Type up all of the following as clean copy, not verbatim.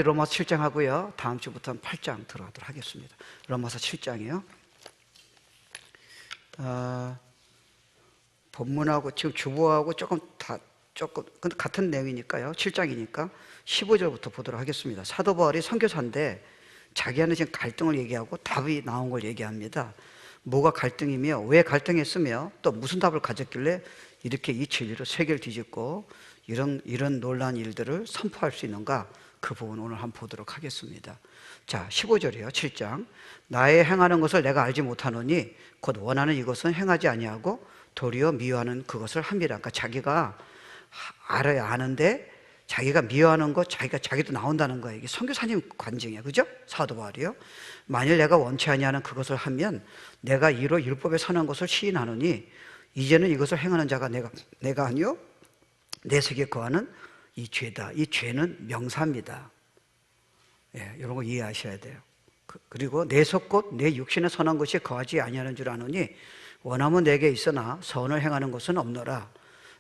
로마서 7장 하고요. 다음 주부터는 8장 들어가도록 하겠습니다. 로마서 7장이요. 본문하고 지금 주보하고 조금 근데 같은 내용이니까요. 7장이니까 15절부터 보도록 하겠습니다. 사도 바울이 선교사인데 자기한테 지금 갈등을 얘기하고 답이 나온 걸 얘기합니다. 뭐가 갈등이며 왜 갈등했으며 또 무슨 답을 가졌길래 이렇게 이 진리로 세계를 뒤집고 이런 놀라운 일들을 선포할 수 있는가? 그 부분 오늘 한번 보도록 하겠습니다. 자, 15절이요. 7장. 나의 행하는 것을 내가 알지 못하노니 곧 원하는 이것은 행하지 아니하고 도리어 미워하는 그것을 함이라. 그러니까 자기가 알아야 아는데 자기가 미워하는 것, 자기도 나온다는 거예요. 이게 선교사님 관증이에요. 그죠? 사도 바울이요. 만일 내가 원치 아니하는 그것을 하면 내가 이로 율법에 선한 것을 시인하노니 이제는 이것을 행하는 자가 내가 아니요 내 속에 거하는 이 죄다. 이 죄는 명사입니다. 예, 이런 거 이해하셔야 돼요. 그리고 내 속 곧 내 육신에 선한 것이 거하지 아니하는 줄 아노니 원함은 내게 있으나 선을 행하는 것은 없노라.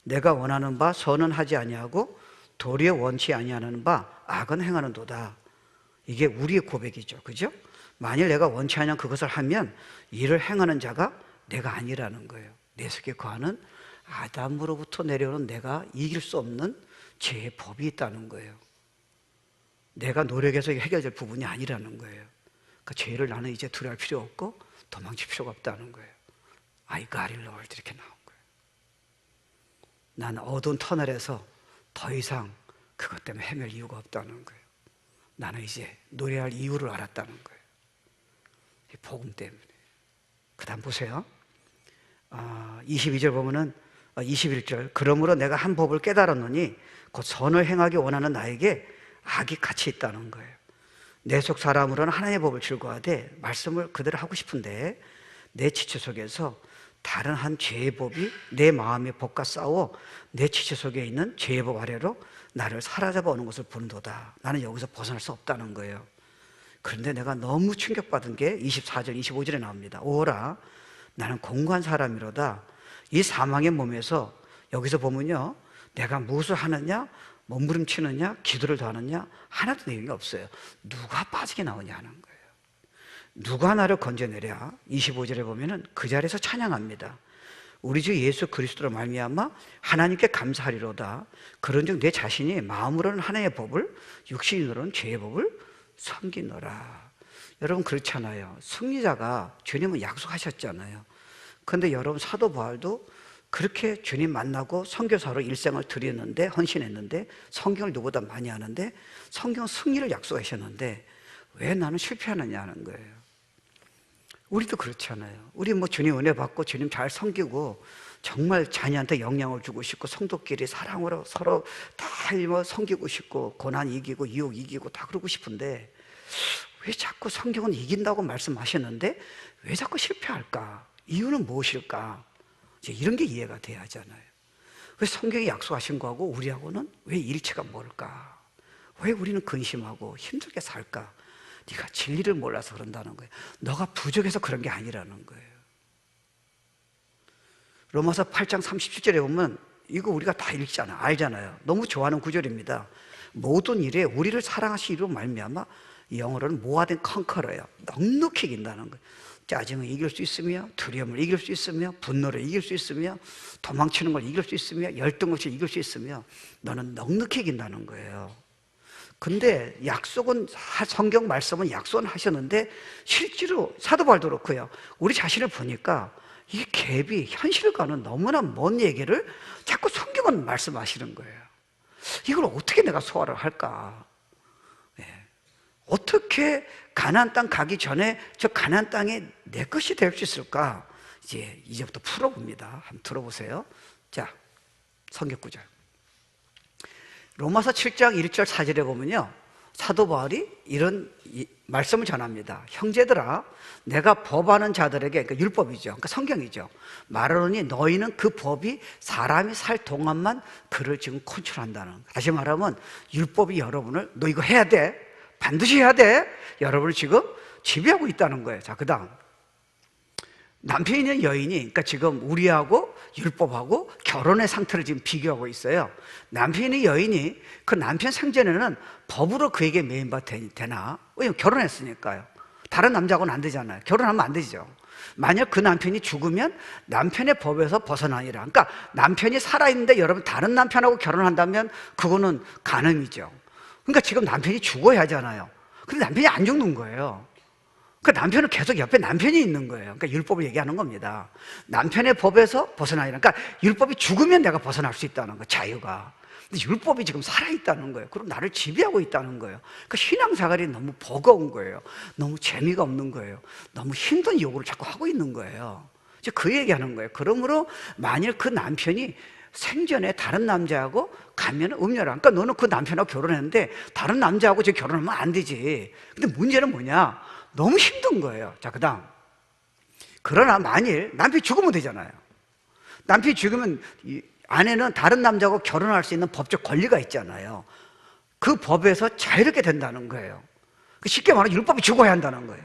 내가 원하는 바 선은 하지 아니하고 도리어 원치 아니하는 바 악은 행하는도다. 이게 우리의 고백이죠. 그죠? 만일 내가 원치 아니한 그것을 하면 이를 행하는 자가 내가 아니라는 거예요. 내 속에 거하는 아담으로부터 내려오는 내가 이길 수 없는 죄의 법이 있다는 거예요. 내가 노력해서 해결될 부분이 아니라는 거예요. 그 죄를 나는 이제 두려워할 필요 없고 도망칠 필요가 없다는 거예요. I got it, Lord. 이렇게 나온 거예요. 난 어두운 터널에서 더 이상 그것 때문에 헤맬 이유가 없다는 거예요. 나는 이제 노래할 이유를 알았다는 거예요. 이 복음 때문에. 그 다음 보세요. 22절 보면은 21절. 그러므로 내가 한 법을 깨달았노니 곧 선을 행하기 원하는 나에게 악이 같이 있다는 거예요. 내 속 사람으로는 하나님의 법을 즐거워하되 말씀을 그대로 하고 싶은데 내 지체 속에서 다른 한 죄의 법이 내 마음의 법과 싸워 내 지체 속에 있는 죄의 법 아래로 나를 사로잡아 오는 것을 보는도다. 나는 여기서 벗어날 수 없다는 거예요. 그런데 내가 너무 충격받은 게 24절, 25절에 나옵니다. 오라, 나는 공고한 사람이로다. 이 사망의 몸에서 여기서 보면요, 내가 무엇을 하느냐, 몸부림치느냐, 기도를 더하느냐 하나도 내용이 없어요. 누가 빠지게 나오냐는 거예요. 누가 나를 건져내랴. 25절에 보면은 그 자리에서 찬양합니다. 우리 주 예수 그리스도로 말미암아 하나님께 감사하리로다. 그런즉 내 자신이 마음으로는 하나님의 법을, 육신으로는 죄의 법을 섬기노라. 여러분 그렇잖아요. 승리자가 주님은 약속하셨잖아요. 그런데 여러분 사도 바울도 그렇게 주님 만나고 선교사로 일생을 드렸는데, 헌신했는데, 성경을 누구보다 많이 하는데 성경은 승리를 약속하셨는데 왜 나는 실패하느냐는 거예요. 우리도 그렇잖아요. 우리 주님 은혜 받고 주님 잘 섬기고 정말 자녀한테 영향을 주고 싶고 성도끼리 사랑으로 서로 다 섬기고 싶고 고난 이기고 유혹 이기고 다 그러고 싶은데 왜 자꾸 성경은 이긴다고 말씀하셨는데 왜 자꾸 실패할까? 이유는 무엇일까? 이제 이런 게 이해가 돼야 하잖아요. 왜 성경이 약속하신 거하고 우리하고는 왜 일치가 뭘까? 왜 우리는 근심하고 힘들게 살까? 네가 진리를 몰라서 그런다는 거예요. 너가 부족해서 그런 게 아니라는 거예요. 로마서 8장 37절에 보면 이거 우리가 다 읽잖아요. 알잖아요. 너무 좋아하는 구절입니다. 모든 일에 우리를 사랑하시기로 말미암아 영어로는 모아된 컨커러예요. 넉넉히 이긴다는 거예요. 짜증을 이길 수 있으며 두려움을 이길 수 있으며 분노를 이길 수 있으며 도망치는 걸 이길 수 있으며 열등것을 이길 수 있으며 너는 넉넉히 이긴다는 거예요. 근데 약속은, 성경 말씀은 약속은 하셨는데 실제로 사도 바울도 그렇고요. 우리 자신을 보니까 이 갭이 현실과는 너무나 먼 얘기를 자꾸 성경은 말씀하시는 거예요. 이걸 어떻게 내가 소화를 할까? 어떻게 가나안 땅 가기 전에 저 가나안 땅에 내 것이 될 수 있을까? 이제부터 풀어봅니다. 한번 들어보세요. 자, 성경 구절. 로마서 7장 1절 4절에 보면요, 사도 바울이 이런 말씀을 전합니다. 형제들아, 내가 법하는 자들에게, 그러니까 율법이죠, 그러니까 성경이죠, 말하노니 너희는 그 법이 사람이 살 동안만 그를 지금 컨트롤한다는, 다시 말하면 율법이 여러분을 너 이거 해야 돼, 반드시 해야 돼, 여러분을 지금 지배하고 있다는 거예요. 자, 그 다음 남편이 있는 여인이, 그러니까 지금 우리하고 율법하고 결혼의 상태를 지금 비교하고 있어요. 남편이 있는 여인이 그 남편 생전에는 법으로 그에게 매인바 되나? 왜냐면 결혼했으니까요. 다른 남자하고는 안 되잖아요. 결혼하면 안 되죠. 만약 그 남편이 죽으면 남편의 법에서 벗어나니라. 그러니까 남편이 살아있는데 여러분 다른 남편하고 결혼한다면 그거는 간음이죠. 그러니까 지금 남편이 죽어야 하잖아요. 근데 남편이 안 죽는 거예요. 그러니까 남편은 계속 옆에 남편이 있는 거예요. 그러니까 율법을 얘기하는 겁니다. 남편의 법에서 벗어나니라. 그러니까 율법이 죽으면 내가 벗어날 수 있다는 거예요. 자유가. 근데 율법이 지금 살아있다는 거예요. 그럼 나를 지배하고 있다는 거예요. 그러니까 신앙생활이 너무 버거운 거예요. 너무 재미가 없는 거예요. 너무 힘든 요구를 자꾸 하고 있는 거예요. 이제 그 얘기하는 거예요. 그러므로 만일 그 남편이 생전에 다른 남자하고 가면 음녀라. 그러니까 너는 그 남편하고 결혼했는데 다른 남자하고 지금 결혼하면 안 되지. 근데 문제는 뭐냐? 너무 힘든 거예요. 자, 그 다음. 그러나 만일 남편이 죽으면 되잖아요. 남편이 죽으면 아내는 다른 남자하고 결혼할 수 있는 법적 권리가 있잖아요. 그 법에서 자유롭게 된다는 거예요. 쉽게 말하면 율법이 죽어야 한다는 거예요.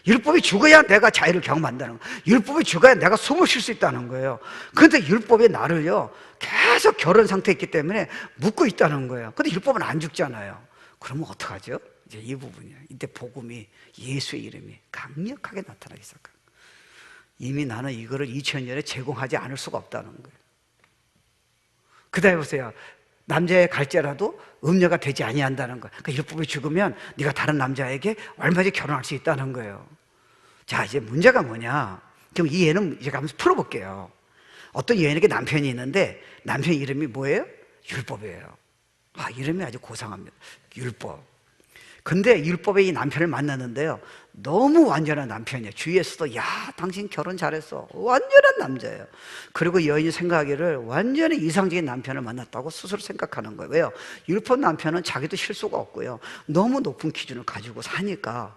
율법이 죽어야 내가 자유를 경험한다는 거예요. 율법이 죽어야 내가 숨을 쉴 수 있다는 거예요. 그런데 율법이 나를요 계속 결혼 상태에 있기 때문에 묶고 있다는 거예요. 근데 율법은 안 죽잖아요. 그러면 어떡하죠? 이제 이 부분이에요. 이때 복음이, 예수의 이름이 강력하게 나타나기 시작합니다. 이미 나는 이거를 2000년에 제공하지 않을 수가 없다는 거예요. 그 다음에 보세요. 남자의 갈죄라도 음녀가 되지 아니한다는 거예요. 그러니까 율법이 죽으면 네가 다른 남자에게 얼마든지 결혼할 수 있다는 거예요. 자, 이제 문제가 뭐냐? 그럼 이 예는 제가 한번 풀어볼게요. 어떤 여인에게 남편이 있는데 남편 이름이 뭐예요? 율법이에요. 아, 이름이 아주 고상합니다. 율법. 근데 율법의 이 남편을 만났는데요, 너무 완전한 남편이에요. 주위에서도 야, 당신 결혼 잘했어. 완전한 남자예요. 그리고 여인이 생각하기를 완전히 이상적인 남편을 만났다고 스스로 생각하는 거예요. 왜요? 율법 남편은 자기도 실수가 없고요, 너무 높은 기준을 가지고 사니까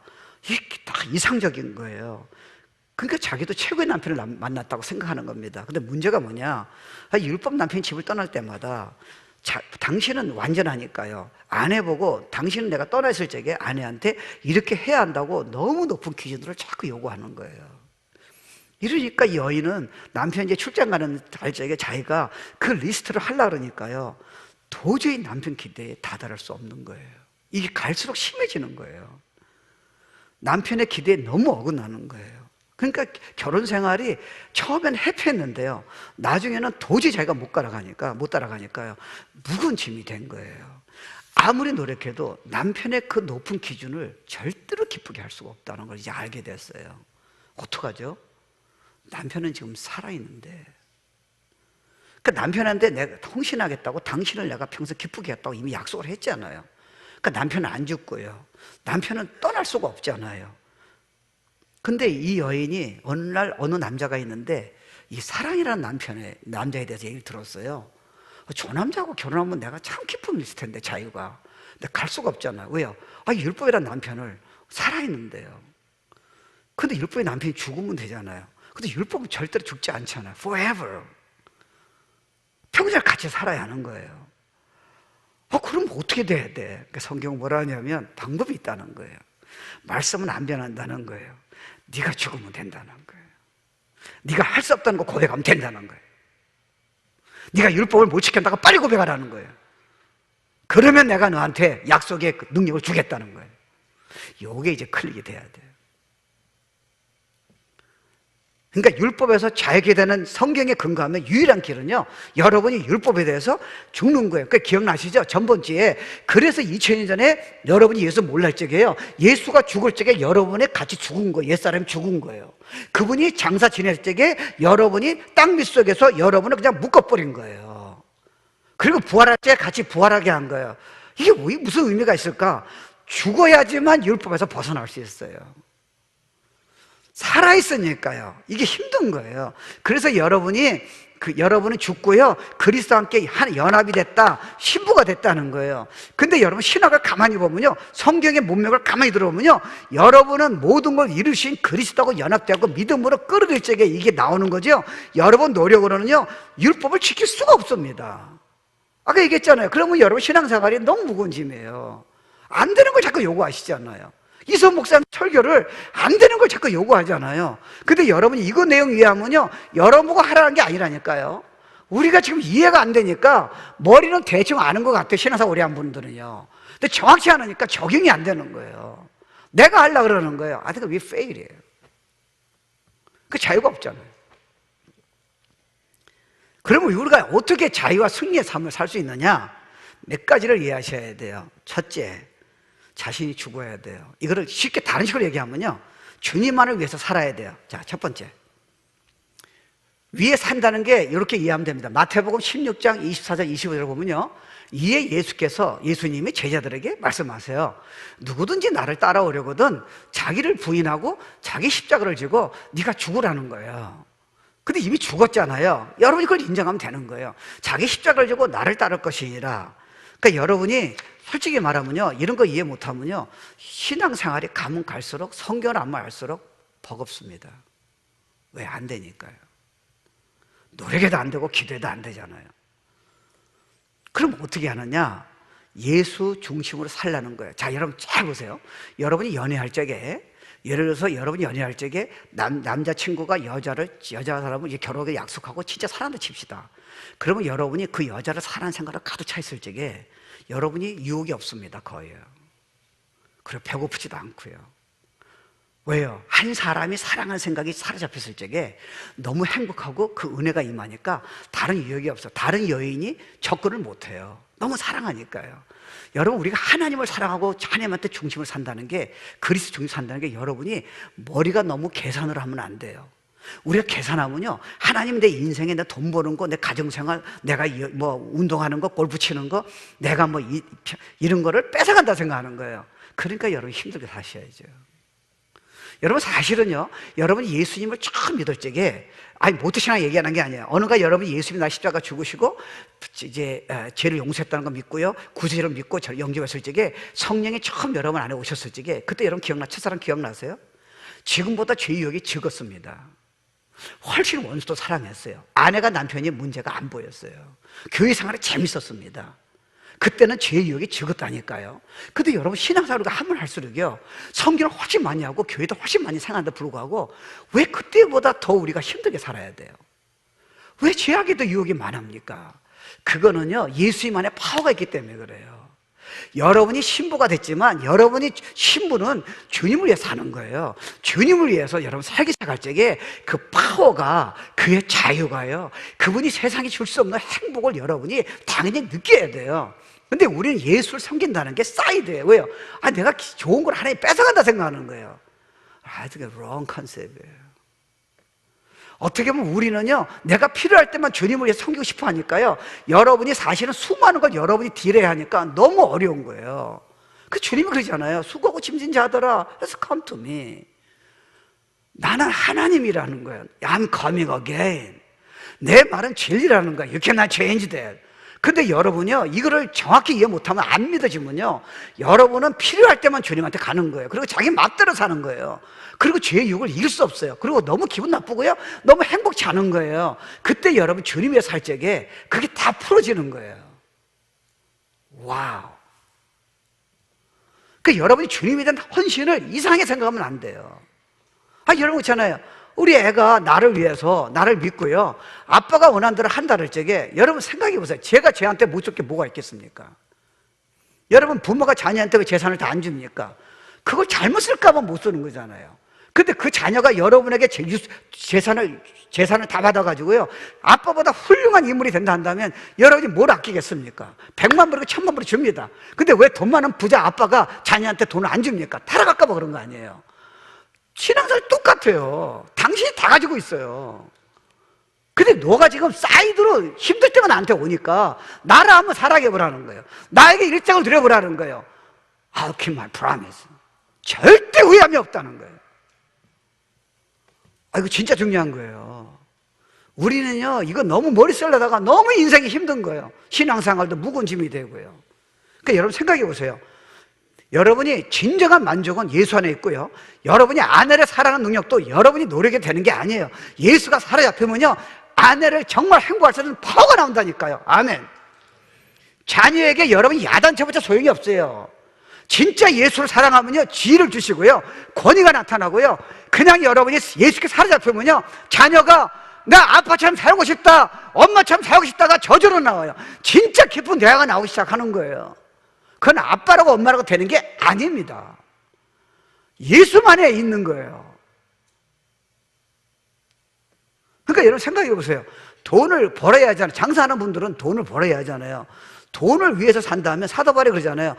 이게 다 이상적인 거예요. 그러니까 자기도 최고의 남편을 만났다고 생각하는 겁니다. 근데 문제가 뭐냐? 율법 남편이 집을 떠날 때마다 당신은 완전하니까요, 아내 보고 당신은 내가 떠나 있을 적에 아내한테 이렇게 해야 한다고 너무 높은 기준으로 자꾸 요구하는 거예요. 이러니까 여인은 남편이 이제 출장 가는 갈 적에 자기가 그 리스트를 하려고 그러니까요, 도저히 남편 기대에 다다를 수 없는 거예요. 이게 갈수록 심해지는 거예요. 남편의 기대에 너무 어긋나는 거예요. 그러니까 결혼 생활이 처음엔 해피했는데요, 나중에는 도저히 자기가 못 따라가니까요, 무거운 짐이 된 거예요. 아무리 노력해도 남편의 그 높은 기준을 절대로 기쁘게 할 수가 없다는 걸 이제 알게 됐어요. 어떡하죠? 남편은 지금 살아있는데, 그러니까 남편한테 내가 헌신하겠다고, 당신을 내가 평생 기쁘게 했다고 이미 약속을 했잖아요. 그러니까 남편은 안 죽고요, 남편은 떠날 수가 없잖아요. 근데 이 여인이 어느 날 어느 남자가 있는데 이 사랑이라는 남자에 대해서 얘기를 들었어요. 저 남자하고 결혼하면 내가 참 기쁨이 있을 텐데, 자유가. 근데 갈 수가 없잖아요. 왜요? 율법이라는 남편을 살아있는데요. 근데 율법의 남편이 죽으면 되잖아요. 근데 율법은 절대로 죽지 않잖아요. Forever. 평생 같이 살아야 하는 거예요. 그럼 어떻게 돼야 돼? 그러니까 성경은 뭐라 하냐면 방법이 있다는 거예요. 말씀은 안 변한다는 거예요. 네가 죽으면 된다는 거예요. 네가 할 수 없다는 거 고백하면 된다는 거예요. 네가 율법을 못 지킨다고 빨리 고백하라는 거예요. 그러면 내가 너한테 약속의 그 능력을 주겠다는 거예요. 요게 이제 클릭이 돼야 돼요. 그러니까 율법에서 자유게 되는 성경에 근거하면 유일한 길은요, 여러분이 율법에 대해서 죽는 거예요. 그러니까 기억나시죠? 전번주에. 그래서 2000년 전에 여러분이 예수 몰랄 적에요, 예수가 죽을 적에 여러분이 같이 죽은 거예요. 옛사람이 죽은 거예요. 그분이 장사 지낼 적에 여러분이 땅 밑속에서 여러분을 그냥 묶어버린 거예요. 그리고 부활할 때 같이 부활하게 한 거예요. 이게 무슨 의미가 있을까? 죽어야지만 율법에서 벗어날 수 있어요. 살아있으니까요. 이게 힘든 거예요. 그래서 여러분은 죽고요, 그리스도와 함께 한 연합이 됐다, 신부가 됐다는 거예요. 근데 여러분 신학을 가만히 보면요, 성경의 문맥을 가만히 들어보면요, 여러분은 모든 걸 이루신 그리스도하고 연합되고 믿음으로 끌어들 적에 이게 나오는 거죠. 여러분 노력으로는요 율법을 지킬 수가 없습니다. 아까 얘기했잖아요. 그러면 여러분 신앙생활이 너무 무거운 짐이에요. 안 되는 걸 자꾸 요구하시잖아요. 이선 목사님 설교를 안 되는 걸 자꾸 요구하잖아요. 근데 여러분이 이거 내용 이해하면요, 여러분 보고 하라는 게 아니라니까요. 우리가 지금 이해가 안 되니까 머리는 대충 아는 것 같아요, 신앙사 오래 한 분들은요. 근데 정확히 안 하니까 적용이 안 되는 거예요. 내가 하려고 그러는 거예요. I think we fail이에요. 그 자유가 없잖아요. 그러면 우리가 어떻게 자유와 승리의 삶을 살 수 있느냐? 몇 가지를 이해하셔야 돼요. 첫째, 자신이 죽어야 돼요. 이거를 쉽게 다른 식으로 얘기하면요, 주님만을 위해서 살아야 돼요. 자, 첫 번째, 위에 산다는 게 이렇게 이해하면 됩니다. 마태복음 16장 24절 25절을 보면요, 이에 예수님이 제자들에게 말씀하세요. 누구든지 나를 따라오려거든 자기를 부인하고 자기 십자가를 지고 네가 죽으라는 거예요. 근데 이미 죽었잖아요. 여러분이 그걸 인정하면 되는 거예요. 자기 십자가를 지고 나를 따를 것이니라. 그러니까 여러분이 솔직히 말하면요, 이런 거 이해 못하면요, 신앙생활이 가면 갈수록, 성경을 안 말할수록 버겁습니다. 왜? 안 되니까요. 노력해도 안 되고 기도해도 안 되잖아요. 그럼 어떻게 하느냐? 예수 중심으로 살라는 거예요. 자, 여러분 잘 보세요. 여러분이 연애할 적에, 예를 들어서 여러분이 연애할 적에 남자친구가 여자 사람을 이제 결혼을 약속하고 진짜 사랑한다 칩시다. 그러면 여러분이 그 여자를 사랑하는 생각을 가득 차 있을 적에 여러분이 유혹이 없습니다, 거의. 그리고 배고프지도 않고요. 왜요? 한 사람이 사랑하는 생각이 사로잡혔을 적에 너무 행복하고 그 은혜가 임하니까 다른 유혹이 없어. 다른 여인이 접근을 못해요. 너무 사랑하니까요. 여러분, 우리가 하나님을 사랑하고 하나님한테 중심을 산다는 게, 그리스도 중심 산다는 게, 여러분이 머리가 너무 계산을 하면 안 돼요. 우리가 계산하면요, 하나님 내 인생에 내 돈 버는 거, 내 가정생활, 내가 뭐 운동하는 거, 골프 치는 거, 내가 뭐 이런 거를 뺏어간다 생각하는 거예요. 그러니까 여러분 힘들게 사셔야죠. 여러분 사실은요, 여러분이 예수님을 처음 믿을 적에, 아니 모태신앙 얘기하는 게 아니에요. 어느가 여러분이 예수님이 나 십자가 죽으시고 이제 죄를 용서했다는 거 믿고요, 구세주를 믿고 영접했을 적에, 성령이 처음 여러분 안에 오셨을 적에, 그때 여러분 첫사랑 기억나세요? 지금보다 죄 유혹이 적었습니다. 훨씬 원수도 사랑했어요. 아내가 남편이 문제가 안 보였어요. 교회 생활이 재밌었습니다. 그때는 죄의 유혹이 적었다니까요. 근데 여러분, 신앙생활을 하면 할수록요, 성경을 훨씬 많이 하고 교회도 훨씬 많이 생활하는데 불구하고 왜 그때보다 더 우리가 힘들게 살아야 돼요? 왜 죄악에도 유혹이 많습니까? 그거는요, 예수님 안에 파워가 있기 때문에 그래요. 여러분이 신부가 됐지만 여러분이 신부는 주님을 위해 사는 거예요. 주님을 위해서 여러분 살기 시작할 적에 그 파워가, 그의 자유가요, 그분이 세상에 줄 수 없는 행복을 여러분이 당연히 느껴야 돼요. 근데 우리는 예수를 섬긴다는 게 사이드예요. 왜요? 아, 내가 좋은 걸 하나님 뺏어간다 생각하는 거예요. 아, 그게 wrong 컨셉이에요. 어떻게 보면 우리는요, 내가 필요할 때만 주님을 위해 섬기고 싶어 하니까요, 여러분이 사실은 수많은 걸 여러분이 딜해야 하니까 너무 어려운 거예요. 그 주님이 그러잖아요. 수고하고 짐진 자들아, 해서 come to me. 나는 하나님이라는 거예요. I'm coming again. 내 말은 진리라는 거예요. You cannot change that. 근데 여러분요, 이거를 정확히 이해 못하면, 안 믿어지면요, 여러분은 필요할 때만 주님한테 가는 거예요. 그리고 자기 맛대로 사는 거예요. 그리고 죄의 유혹을 이길 수 없어요. 그리고 너무 기분 나쁘고요, 너무 행복치 않은 거예요. 그때 여러분 주님의 살 적에 그게 다 풀어지는 거예요. 와우. 그러니까 여러분이 주님에 대한 헌신을 이상하게 생각하면 안 돼요. 아, 여러분 있잖아요, 우리 애가 나를 위해서, 나를 믿고요, 아빠가 원하는 대로 한다를 적에, 여러분 생각해 보세요. 제가 쟤한테 못 줄 게 뭐가 있겠습니까? 여러분, 부모가 자녀한테 왜 재산을 다 안 줍니까? 그걸 잘못 쓸까 봐 못 쓰는 거잖아요. 근데 그 자녀가 여러분에게 재산을 다 받아가지고요, 아빠보다 훌륭한 인물이 된다 한다면 여러분이 뭘 아끼겠습니까? 100만 불이고 1000만 불을 줍니다. 근데 왜 돈 많은 부자 아빠가 자녀한테 돈을 안 줍니까? 타락할까 봐 그런 거 아니에요. 신앙생활 똑같아요. 당신이 다 가지고 있어요. 근데 너가 지금 사이드로 힘들 때가 나한테 오니까 나를 한번 사랑해보라는 거예요. 나에게 일장을 드려보라는 거예요. I'll keep my promise. 절대 후회함이 없다는 거예요. 아, 이거 진짜 중요한 거예요. 우리는요, 이거 너무 머리 쓰려다가 너무 인생이 힘든 거예요. 신앙생활도 무거운 짐이 되고요. 그러니까 여러분 생각해 보세요. 여러분이 진정한 만족은 예수 안에 있고요, 여러분이 아내를 사랑하는 능력도 여러분이 노력이 되는 게 아니에요. 예수가 사로잡히면요, 아내를 정말 행복할 수 있는 파워가 나온다니까요. 아멘. 자녀에게 여러분이 야단쳐봤자 소용이 없어요. 진짜 예수를 사랑하면요, 지혜를 주시고요, 권위가 나타나고요, 그냥 여러분이 예수께 사로잡히면요, 자녀가 나 아빠처럼 살고 싶다, 엄마처럼 살고 싶다가 저절로 나와요. 진짜 깊은 대화가 나오기 시작하는 거예요. 그건 아빠라고 엄마라고 되는 게 아닙니다. 예수만에 있는 거예요. 그러니까 여러분 생각해 보세요. 돈을 벌어야 하잖아요. 장사하는 분들은 돈을 벌어야 하잖아요. 돈을 위해서 산다면 사도 바울이 그러잖아요.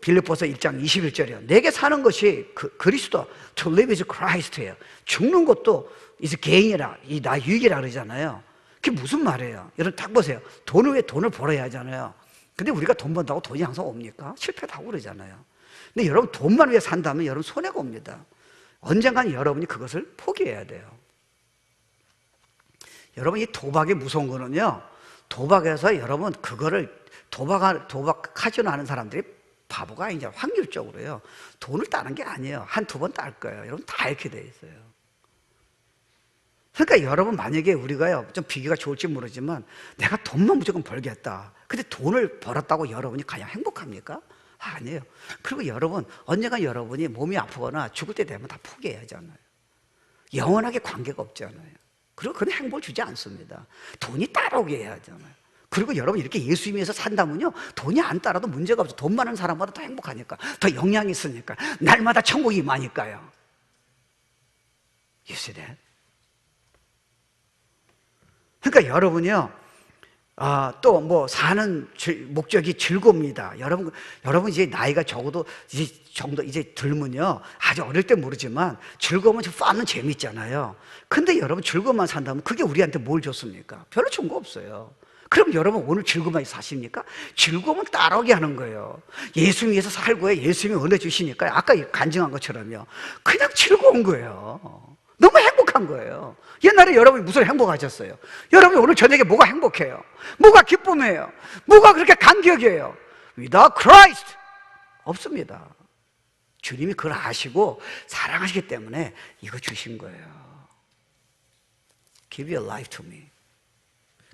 빌립보서 1장 21절이요. 내게 사는 것이 그리스도, to live is Christ예요. 죽는 것도 is gain이라, 나 유익이라 그러잖아요. 그게 무슨 말이에요? 여러분 딱 보세요. 돈을 위해 돈을 벌어야 하잖아요. 근데 우리가 돈 번다고 돈이 항상 옵니까? 실패도 하고 그러잖아요. 근데 여러분 돈만 위해 산다면 여러분 손해가 옵니다. 언젠가는 여러분이 그것을 포기해야 돼요. 여러분 이 도박이 무서운 거는요, 도박에서 여러분 그거를 도박하지는 않은 사람들이 바보가 아니죠. 확률적으로요. 돈을 따는 게 아니에요. 한두 번 딸 거예요. 여러분 다 이렇게 돼 있어요. 그러니까 여러분 만약에 우리가요, 좀 비교가 좋을지 모르지만 내가 돈만 무조건 벌겠다. 근데 돈을 벌었다고 여러분이 가장 행복합니까? 아니에요. 그리고 여러분 언젠가 여러분이 몸이 아프거나 죽을 때 되면 다 포기해야 하잖아요. 영원하게 관계가 없잖아요. 그리고 그런 행복을 주지 않습니다. 돈이 따라오게 해야 하잖아요. 그리고 여러분 이렇게 예수 믿어서 산다면요, 돈이 안 따라도 문제가 없어. 돈 많은 사람보다 더 행복하니까, 더 영향이 있으니까, 날마다 천국이 임하니까요. You see that? 그러니까 여러분이요, 또 뭐 사는 목적이 즐겁니다. 여러분 이제 나이가 적어도 이제 들면요, 아주 어릴 때 모르지만 즐거우면 fam은 재밌잖아요. 근데 여러분 즐거움만 산다면 그게 우리한테 뭘 줬습니까? 별로 준 거 없어요. 그럼 여러분 오늘 즐거움만 사십니까? 즐거움은 따라오게 하는 거예요. 예수 위해서 살고요, 예수님이 은혜 주시니까 아까 간증한 것처럼요, 그냥 즐거운 거예요. 너무 행복한 거예요. 옛날에 여러분이 무슨 행복하셨어요? 여러분이 오늘 저녁에 뭐가 행복해요? 뭐가 기쁨이에요? 뭐가 그렇게 감격이에요? Without Christ 없습니다. 주님이 그걸 아시고 사랑하시기 때문에 이거 주신 거예요. Give your life to me.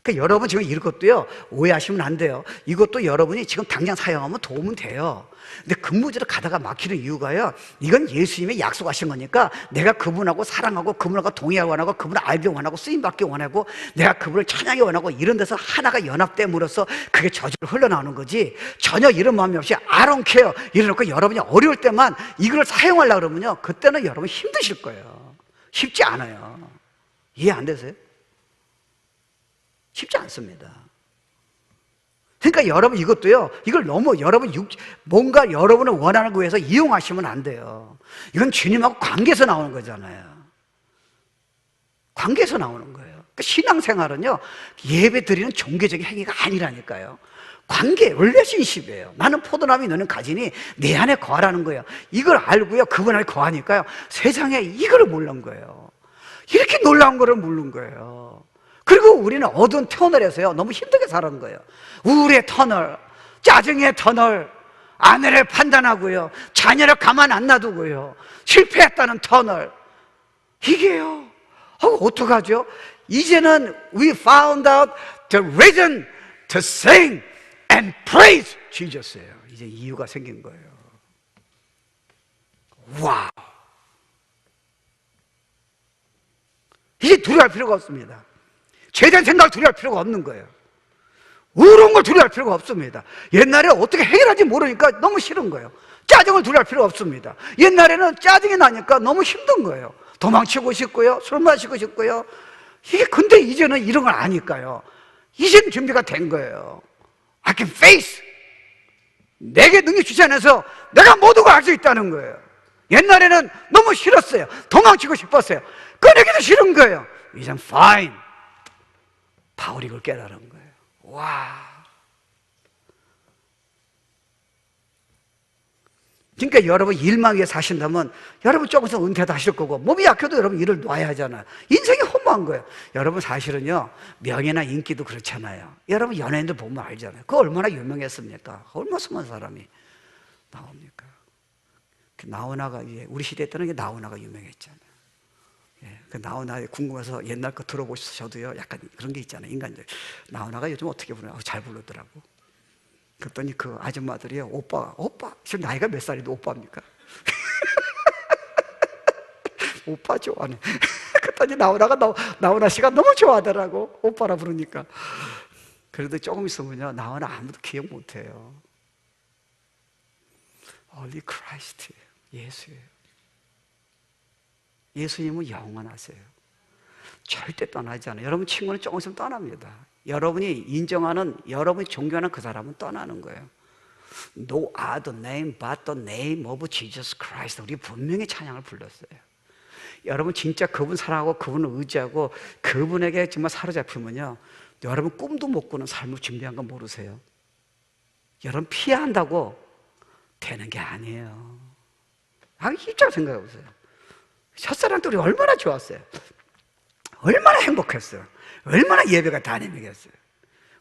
그러니까 여러분 지금 이것도요, 오해하시면 안 돼요. 이것도 여러분이 지금 당장 사용하면 도움은 돼요. 근데 근무지로 가다가 막히는 이유가요, 이건 예수님이 약속하신 거니까 내가 그분하고 사랑하고 그분하고 동의하기 원하고 그분을 알기 원하고 쓰임받기 원하고 내가 그분을 찬양하기 원하고 이런 데서 하나가 연합됨으로써 그게 저절로 흘러나오는 거지, 전혀 이런 마음이 없이 I don't care 이래놓고 여러분이 어려울 때만 이걸 사용하려고 그러면요, 그때는 여러분 힘드실 거예요. 쉽지 않아요. 이해 안 되세요? 쉽지 않습니다. 그러니까 여러분 이것도요, 이걸 너무 여러분 뭔가 여러분을 원하는 거에 서 이용하시면 안 돼요. 이건 주님하고 관계에서 나오는 거잖아요. 관계에서 나오는 거예요. 그러니까 신앙생활은요, 예배 드리는 종교적인 행위가 아니라니까요. 관계, 릴레이션십이에요. 나는 포도나무 너는 가지니 내 안에 거하라는 거예요. 이걸 알고요, 그분 안에 거하니까요, 세상에 이걸 모르는 거예요. 이렇게 놀라운 거를 모르는 거예요. 그리고 우리는 어두운 터널에서요, 너무 힘들게 살아는 거예요. 우울의 터널, 짜증의 터널, 아내를 판단하고요, 자녀를 가만 안 놔두고요, 실패했다는 터널. 이게요, 어떡하죠? 이제는 we found out the reason to sing and praise Jesus예요. 이제 이유가 생긴 거예요. 와우. 이제 두려워할 필요가 없습니다. 죄된 생각을 두려워할 필요가 없는 거예요. 의로운 걸 두려워할 필요가 없습니다. 옛날에 어떻게 해결하지 모르니까 너무 싫은 거예요. 짜증을 두려워할 필요가 없습니다. 옛날에는 짜증이 나니까 너무 힘든 거예요. 도망치고 싶고요, 술 마시고 싶고요. 근데 이제는 이런 걸 아니까요, 이제는 준비가 된 거예요. I can face. 내게 능력 주시 안에서 내가 모든 걸 할 수 있다는 거예요. 옛날에는 너무 싫었어요. 도망치고 싶었어요. 끊기도 싫은 거예요. 이젠 fine. 바울이 그걸 깨달은 거예요. 와. 그러니까 여러분 일만 위해 사신다면 여러분 조금 있으면 은퇴도 하실 거고, 몸이 약해도 여러분 일을 놔야 하잖아요. 인생이 허무한 거예요. 여러분 사실은요, 명예나 인기도 그렇잖아요. 여러분 연예인들 보면 알잖아요. 그거 얼마나 유명했습니까? 얼마나 수많은 사람이 나옵니까? 나훈아가, 우리 시대 때는 나훈아가 유명했잖아요. 그 나훈아 궁금해서 옛날 거 들어보셔도요, 약간 그런 게 있잖아요. 인간들. 나훈아가 요즘 어떻게 부르나 잘 부르더라고. 그랬더니 그 아줌마들이 오빠 지금 나이가 몇 살인데 오빠입니까? 오빠 좋아하네. 그랬더니 나훈아 씨가 너무 좋아하더라고, 오빠라 부르니까. 그래도 조금 있으면요, 나훈아 아무도 기억 못해요. Only Christ, 예수예요. 예수님은 영원하세요. 절대 떠나지 않아요. 여러분 친구는 조금 있으면 떠납니다. 여러분이 인정하는, 여러분이 존경하는 그 사람은 떠나는 거예요. No other name but the name of Jesus Christ. 우리 분명히 찬양을 불렀어요. 여러분 진짜 그분 사랑하고 그분을 의지하고 그분에게 정말 사로잡히면요, 여러분 꿈도 못 꾸는 삶을 준비한 거 모르세요? 여러분 피해야 한다고 되는 게 아니에요. 입장 생각해 보세요. 첫사랑 때 우리 얼마나 좋았어요. 얼마나 행복했어요. 얼마나 예배가 다니겠어요.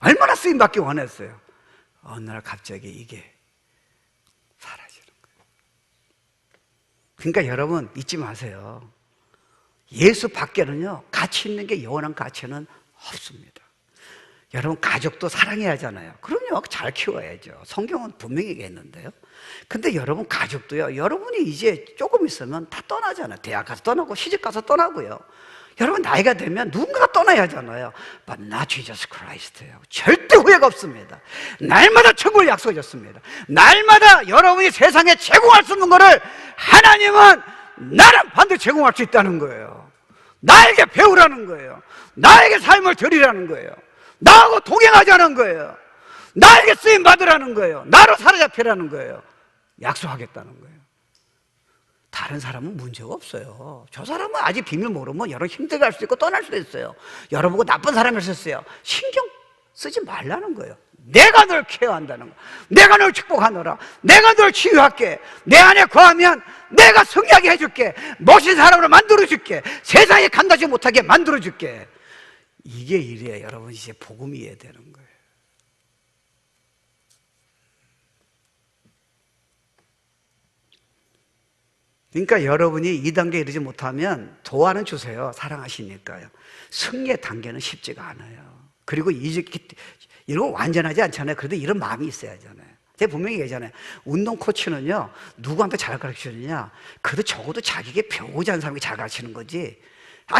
얼마나 쓰임받기 원했어요. 어느 날 갑자기 이게 사라지는 거예요. 그러니까 여러분 잊지 마세요. 예수 밖에는요, 가치 있는 게 영원한 가치는 없습니다. 여러분 가족도 사랑해야 하잖아요. 그럼요, 잘 키워야죠. 성경은 분명히 얘기했는데요. 근데 여러분 가족도요, 여러분이 이제 조금 있으면 다 떠나잖아요. 대학 가서 떠나고 시집 가서 떠나고요. 여러분 나이가 되면 누군가가 떠나야 하잖아요. But not Jesus Christ예요. 절대 후회가 없습니다. 날마다 천국을 약속해 줬습니다. 날마다 여러분이 세상에 제공할 수 없는 것을 하나님은 나는 반드시 제공할 수 있다는 거예요. 나에게 배우라는 거예요. 나에게 삶을 드리라는 거예요. 나하고 동행하자는 거예요. 나에게 쓰임 받으라는 거예요. 나로 사로잡히라는 거예요. 약속하겠다는 거예요. 다른 사람은 문제가 없어요. 저 사람은 아직 비밀 모르면 여러분 힘들게 할 수도 있고 떠날 수도 있어요. 여러분 보고 나쁜 사람일 수 있어요. 신경 쓰지 말라는 거예요. 내가 널 케어한다는 거. 내가 널 축복하노라. 내가 널 치유할게. 내 안에 거하면 내가 승리하게 해줄게. 멋진 사람으로 만들어줄게. 세상에 간다지 못하게 만들어줄게. 이게 일이에요. 여러분 이제 복음이 이해야 되는 거예요. 그러니까 여러분이 이 단계에 이르지 못하면 도와는 주세요. 사랑하시니까요. 승리의 단계는 쉽지가 않아요. 그리고 이런 거 완전하지 않잖아요. 그래도 이런 마음이 있어야 하잖아요. 제가 분명히 얘기하잖아요. 운동 코치는요, 누구한테 잘 가르치느냐, 그래도 적어도 자기에게 배우지 않은 사람에게 잘 가르치는 거지,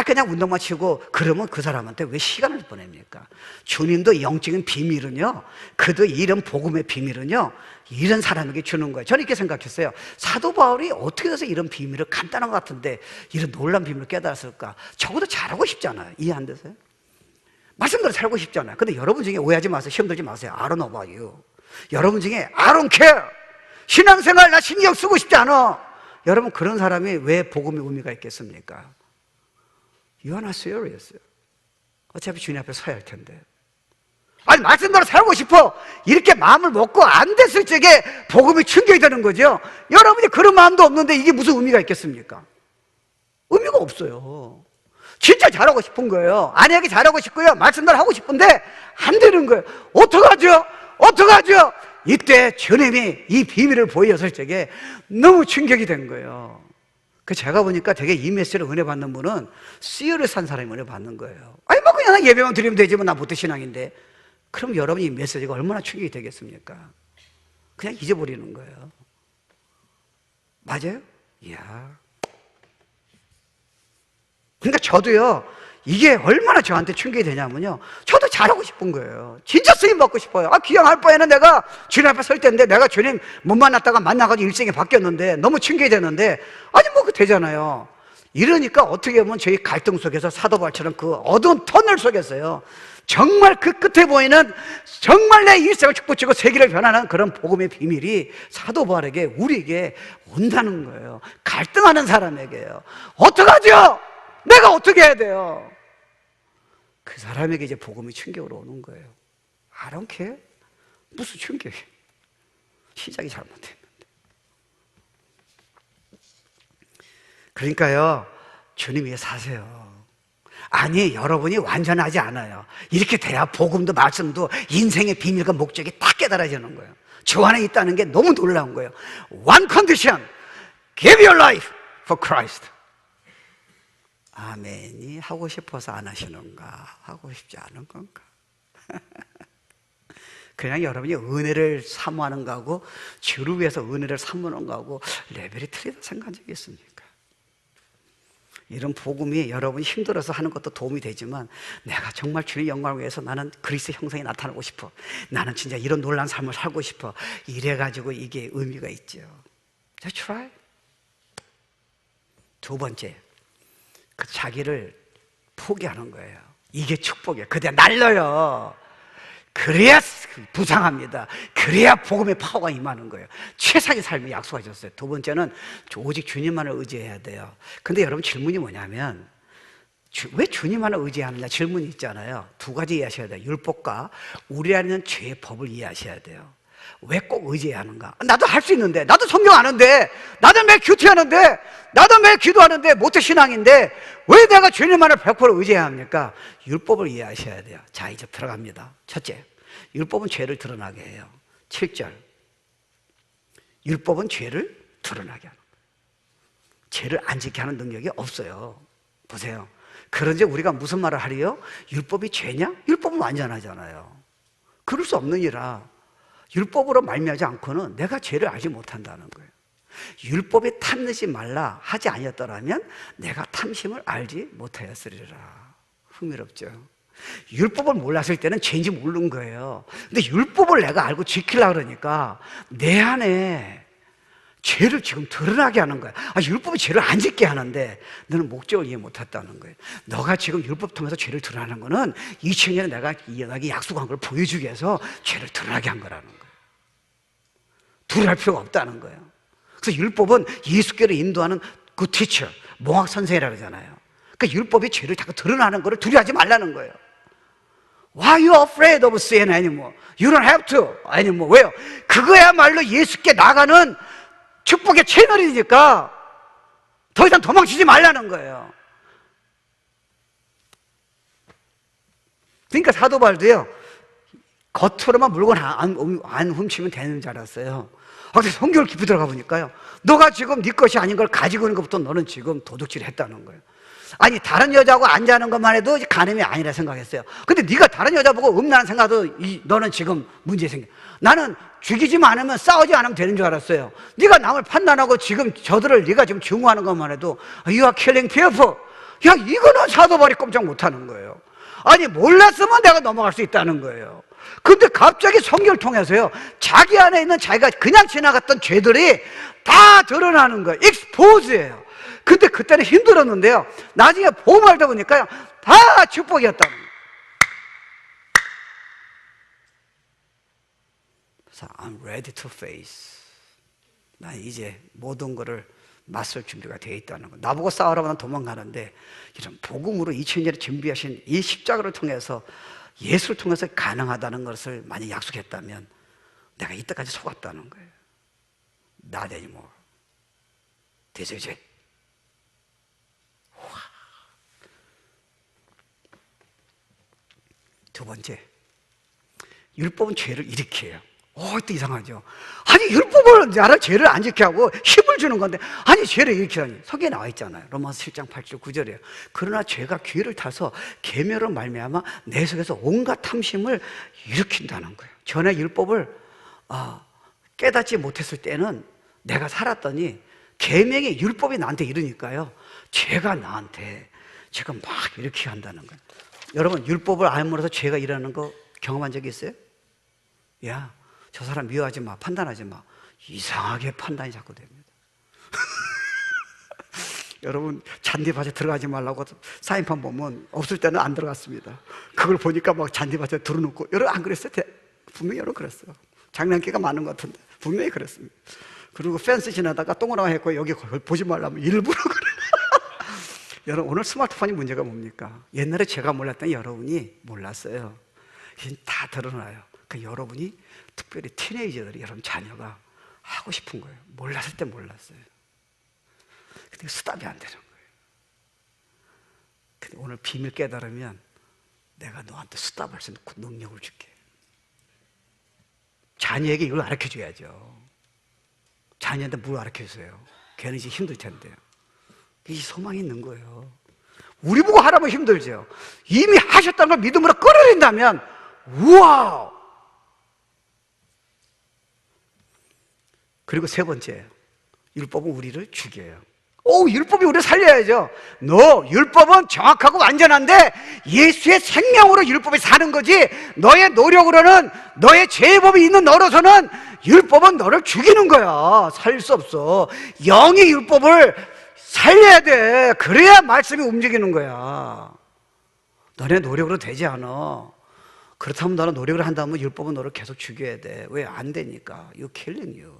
그냥 운동만 치고 그러면 그 사람한테 왜 시간을 보냅니까? 주님도 영적인 비밀은요, 그도 이런 복음의 비밀은요, 이런 사람에게 주는 거예요. 저는 이렇게 생각했어요. 사도 바울이 어떻게 해서 이런 비밀을, 간단한 것 같은데 이런 놀라운 비밀을 깨달았을까? 적어도 잘하고 싶잖아요. 이해 안 되세요? 말씀대로 살고 싶잖아요. 근데 여러분 중에 오해하지 마세요. 시험 들지 마세요. I don't know about you. 여러분 중에 I don't care. 신앙생활 나 신경 쓰고 싶지 않아. 여러분 그런 사람이 왜 복음의 의미가 있겠습니까? You are not serious. 어차피 주님 앞에 서야 할 텐데. 아니 말씀대로 살고 싶어. 이렇게 마음을 먹고 안 됐을 적에 복음이 충격이 되는 거죠. 여러분이 그런 마음도 없는데 이게 무슨 의미가 있겠습니까? 의미가 없어요. 진짜 잘하고 싶은 거예요. 아내에게 잘하고 싶고요. 말씀대로 하고 싶은데 안 되는 거예요. 어떡하죠? 어떡하죠? 이때 주님이 이 비밀을 보였을 적에 너무 충격이 된 거예요. 그 제가 보니까 되게 이 메시지를 은혜 받는 분은 씨를 산 사람이 은혜 받는 거예요. 아니 뭐 그냥 예배만 드리면 되지 뭐 나 보태 신앙인데. 그럼 여러분이 이 메시지가 얼마나 충격이 되겠습니까? 그냥 잊어버리는 거예요. 맞아요? 이야. 그러니까 저도요, 이게 얼마나 저한테 충격이 되냐면요, 저도 잘하고 싶은 거예요. 진짜 쓰임 받고 싶어요. 기왕할 바에는 내가 주님 앞에 설 때인데, 내가 주님 못 만났다가 만나가지고 일생이 바뀌었는데 너무 충격이 되는데, 아니 뭐 그 되잖아요. 이러니까 어떻게 보면 저희 갈등 속에서 사도 바울처럼 그 어두운 터널 속에서요, 정말 그 끝에 보이는 정말 내 일생을 축복주고 세계를 변하는 그런 복음의 비밀이 사도 바울에게, 우리에게 온다는 거예요. 갈등하는 사람에게요. 어떡하죠? 내가 어떻게 해야 돼요? 그 사람에게 이제 복음이 충격으로 오는 거예요. I don't care. 무슨 충격이에요? 시작이 잘못됐는데. 그러니까요, 주님 위해 사세요. 아니, 여러분이 완전하지 않아요. 이렇게 돼야 복음도 말씀도 인생의 비밀과 목적이 딱 깨달아지는 거예요. 저 안에 있다는 게 너무 놀라운 거예요. One condition, give your life for Christ. 아멘이 하고 싶어서 안 하시는가? 하고 싶지 않은 건가? 그냥 여러분이 은혜를 사모하는 거하고 주를 위해서 은혜를 사모하는 거하고 레벨이 틀리다 생각한 적이 있습니까? 이런 복음이 여러분이 힘들어서 하는 것도 도움이 되지만 내가 정말 주의 영광을 위해서 나는 그리스도의 형상이 나타나고 싶어, 나는 진짜 이런 놀라운 삶을 살고 싶어, 이래가지고 이게 의미가 있죠. Just try. 두 번째, 그 자기를 포기하는 거예요. 이게 축복이에요. 그대 날려요. 그래야 부상합니다. 그래야 복음의 파워가 임하는 거예요. 최상의 삶이 약속하셨어요. 두 번째는 오직 주님만을 의지해야 돼요. 근데 여러분 질문이 뭐냐면 왜 주님만을 의지하느냐 질문이 있잖아요. 두 가지 이해하셔야 돼요. 율법과 우리 안에 있는 죄의 법을 이해하셔야 돼요. 왜 꼭 의지해야 하는가? 나도 할 수 있는데, 나도 성경 아는데, 나도 매일 큐티하는데, 나도 매일 기도하는데, 모태신앙인데 왜 내가 주님만을 100% 의지해야 합니까? 율법을 이해하셔야 돼요. 자, 이제 들어갑니다. 첫째, 율법은 죄를 드러나게 해요. 7절, 율법은 죄를 드러나게 하는 거예요. 죄를 안 지게 하는 능력이 없어요. 보세요. 그런데 우리가 무슨 말을 하리요? 율법이 죄냐? 율법은 완전하잖아요. 그럴 수 없느니라 율법으로 말미암지 않고는 내가 죄를 알지 못한다는 거예요. 율법에 탐내지 말라 하지 아니었더라면 내가 탐심을 알지 못하였으리라. 흥미롭죠? 율법을 몰랐을 때는 죄인지 모르는 거예요. 근데 율법을 내가 알고 지키려고 그러니까 내 안에 죄를 지금 드러나게 하는 거야. 율법이 죄를 안 짓게 하는데 너는 목적을 이해 못했다는 거예요. 너가 지금 율법 통해서 죄를 드러나는 거는 2000년에 내가 너에게 약속한 걸 보여주기 위해서 죄를 드러나게 한 거라는 거예요. 두려워할 필요가 없다는 거예요. 그래서 율법은 예수께로 인도하는 그 티처, 몽학 선생이라고 그러잖아요. 그러니까 율법이 죄를 자꾸 드러나는 거를 두려워하지 말라는 거예요. Why are you afraid of sin anymore? You don't have to anymore. 왜요? 그거야말로 예수께 나가는 축복의 채널이니까 더 이상 도망치지 말라는 거예요. 그러니까 사도 바울도요, 겉으로만 물건 안 훔치면 되는 줄 알았어요. 근데 성경을 깊이 들어가 보니까요, 너가 지금 네 것이 아닌 걸 가지고 있는 것부터 너는 지금 도둑질 했다는 거예요. 아니, 다른 여자하고 앉아하는 것만 해도 간음이 아니라 생각했어요. 근데 네가 다른 여자 보고 음란한 생각도 너는 지금 문제 생겨. 나는 죽이지만 않으면 싸우지 않으면 되는 줄 알았어요. 네가 남을 판단하고 지금 저들을 네가 지금 증오하는 것만 해도 You are killing people. 야, 이거는 사도 바울이 꼼짝 못하는 거예요. 아니, 몰랐으면 내가 넘어갈 수 있다는 거예요. 근데 갑자기 성경을 통해서요, 자기 안에 있는 자기가 그냥 지나갔던 죄들이 다 드러나는 거예요. 익스포즈예요. 근데 그때는 힘들었는데요, 나중에 보험하다 보니까요, 다 축복이었다는 거예요. 그래서 I'm ready to face. 난 이제 모든 거를 맞설 준비가 되어 있다는 거. 나보고 싸우라고 난 도망가는데 이런 복음으로 2000년에 준비하신 이 십자가를 통해서, 예수를 통해서 가능하다는 것을 만약 약속했다면 내가 이때까지 속았다는 거예요. Not anymore. This is it. 두 번째, 율법은 죄를 일으켜요. 이때 이상하죠. 아니, 율법을 나를 죄를 안 지게 하고 힘을 주는 건데, 아니, 죄를 일으키라니. 성경에 나와 있잖아요. 로마서 7장 8절 9절이에요. 그러나 죄가 귀를 타서 계명으로 말미암아 내 속에서 온갖 탐심을 일으킨다는 거예요. 전에 율법을 깨닫지 못했을 때는 내가 살았더니 계명이, 율법이 나한테 이르니까요, 죄가 나한테 제가 막 일으키게 한다는 거예요. 여러분, 율법을 알므로서 죄가 일어나는 거 경험한 적이 있어요? 야, 저 사람 미워하지 마, 판단하지 마. 이상하게 판단이 자꾸 됩니다. 여러분, 잔디밭에 들어가지 말라고 사인판 보면 없을 때는 안 들어갔습니다. 그걸 보니까 막 잔디밭에 들어놓고. 여러분 안 그랬어요? 분명히 여러분 그랬어요. 장난기가 많은 것 같은데 분명히 그랬습니다. 그리고 펜스 지나다가 동그라미 했고 여기 보지 말라면 일부러 그래. 여러분, 오늘 스마트폰이 문제가 뭡니까? 옛날에 제가 몰랐던 여러분이 몰랐어요. 이제 다 드러나요. 그러니까 여러분이, 특별히 티네이저들이, 여러분 자녀가 하고 싶은 거예요. 몰랐을 때 몰랐어요. 근데 스탑이 안 되는 거예요. 근데 오늘 비밀 깨달으면 내가 너한테 스탑할 수 있는 능력을 줄게. 자녀에게 이걸 가르쳐 줘야죠. 자녀한테 뭘 가르쳐 주세요? 걔는 이제 힘들 텐데요. 이 소망이 있는 거예요. 우리 보고 하라면 힘들죠. 이미 하셨다는 걸 믿음으로 끌어낸다면, 우와! 그리고 세 번째예요. 율법은 우리를 죽여요. 오, 율법이 우리를 살려야죠. 너 율법은 정확하고 완전한데 예수의 생명으로 율법이 사는 거지, 너의 노력으로는, 너의 죄법이 있는 너로서는 율법은 너를 죽이는 거야. 살릴 수 없어. 영이 율법을 살려야 돼. 그래야 말씀이 움직이는 거야. 너네 노력으로 되지 않아. 그렇다면 너는 노력을 한다면 율법은 너를 계속 죽여야 돼. 왜? 안 되니까. You killing you.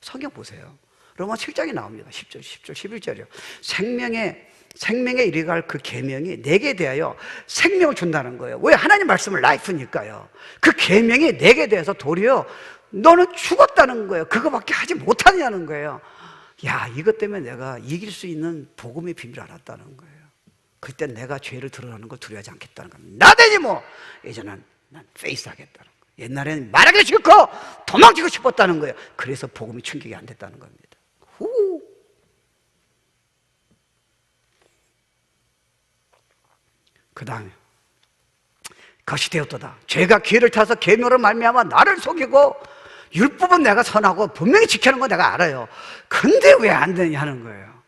성경 보세요. 로마 7장에 나옵니다. 10절, 10절, 11절이요. 생명에 이르갈 그 계명이 내게 대하여 생명을 준다는 거예요. 왜? 하나님 말씀은 라이프니까요. 그 계명이 내게 대해서 도리어 너는 죽었다는 거예요. 그거밖에 하지 못하냐는 거예요. 야, 이것 때문에 내가 이길 수 있는 복음의 비밀을 알았다는 거예요. 그때 내가 죄를 드러나는 걸 두려워하지 않겠다는 겁니다. 나대니 뭐, 이제는 난 페이스 하겠다는 거예요. 옛날에는 말하기 싫고 도망치고 싶었다는 거예요. 그래서 복음이 충격이 안 됐다는 겁니다. 후. 그 다음에 것이 되었도다. 죄가 기회를 타서 계명으로 말미암아 나를 속이고, 율법은 내가 선하고 분명히 지키는 건 내가 알아요. 근데 왜 안 되냐 하는 거예요.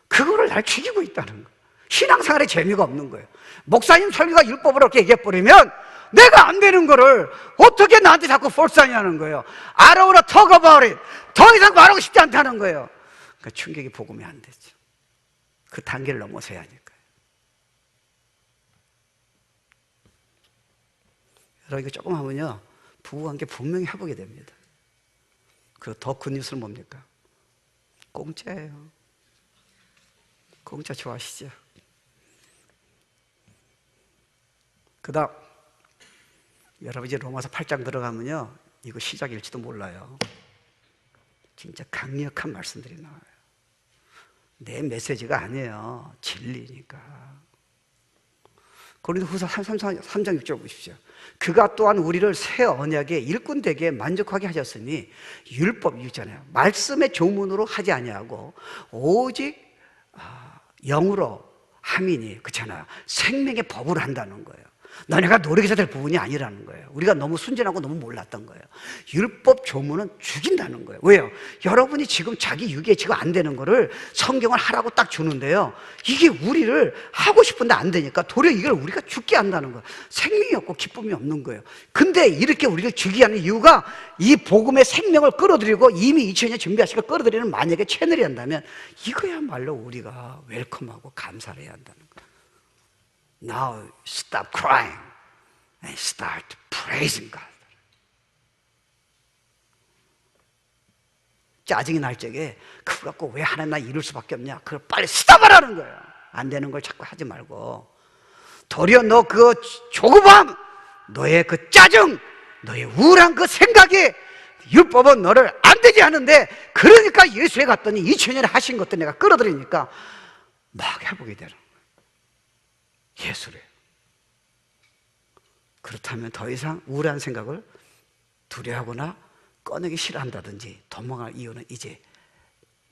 그거를 날 죽이고 있다는 거예요. 신앙생활에 재미가 없는 거예요. 목사님 설교가 율법으로 이렇게 얘기해버리면 내가 안 되는 거를 어떻게 나한테 자꾸 force하냐는 거예요. I don't wanna talk about it. 더 이상 말하고 싶지 않다는 거예요. 그러니까 충격이 복음이 안 되죠. 그 단계를 넘어서야 하니까요. 여러분, 이거 조금 하면요, 부부관계 분명히 회복이 됩니다. 그리고 더 굿뉴스는 뭡니까? 공짜예요. 공짜 좋아하시죠? 그 다음, 여러분 이제 로마서 8장 들어가면요, 이거 시작일지도 몰라요. 진짜 강력한 말씀들이 나와요. 내 메시지가 아니에요. 진리니까. 고린도후서 3장 6절 보십시오. 그가 또한 우리를 새 언약의 일꾼 되게 만족하게 하셨으니, 율법 있잖아요, 말씀의 조문으로 하지 아니하고 오직 영으로 함이니, 그렇잖아요, 생명의 법으로 한다는 거예요. 너네가 노력해서 될 부분이 아니라는 거예요. 우리가 너무 순진하고 너무 몰랐던 거예요. 율법 조문은 죽인다는 거예요. 왜요? 여러분이 지금 자기 유기에 지금 안 되는 거를 성경을 하라고 딱 주는데요, 이게 우리를 하고 싶은데 안 되니까 도리어 이걸 우리가 죽게 한다는 거예요. 생명이 없고 기쁨이 없는 거예요. 근데 이렇게 우리를 죽게 하는 이유가, 이 복음의 생명을 끌어들이고 이미 2000년 준비하시고 끌어들이는 만약에 채널이 한다면, 이거야말로 우리가 웰컴하고 감사를 해야 한다는 거예요. Now stop crying and start praising God. 짜증이 날 적에 그거 갖고 왜 하나님 나 이룰 수밖에 없냐, 그걸 빨리 stop하라는 거예요. 안 되는 걸 자꾸 하지 말고, 도리어 너 그 조급함, 너의 그 짜증, 너의 우울한 그 생각이, 율법은 너를 안 되게 하는데, 그러니까 예수에 갔더니 2000년에 하신 것도 내가 끌어들이니까 막 회복이 되는 거예요. 예수를. 그렇다면 더 이상 우울한 생각을 두려워하거나 꺼내기 싫어한다든지 도망할 이유는 이제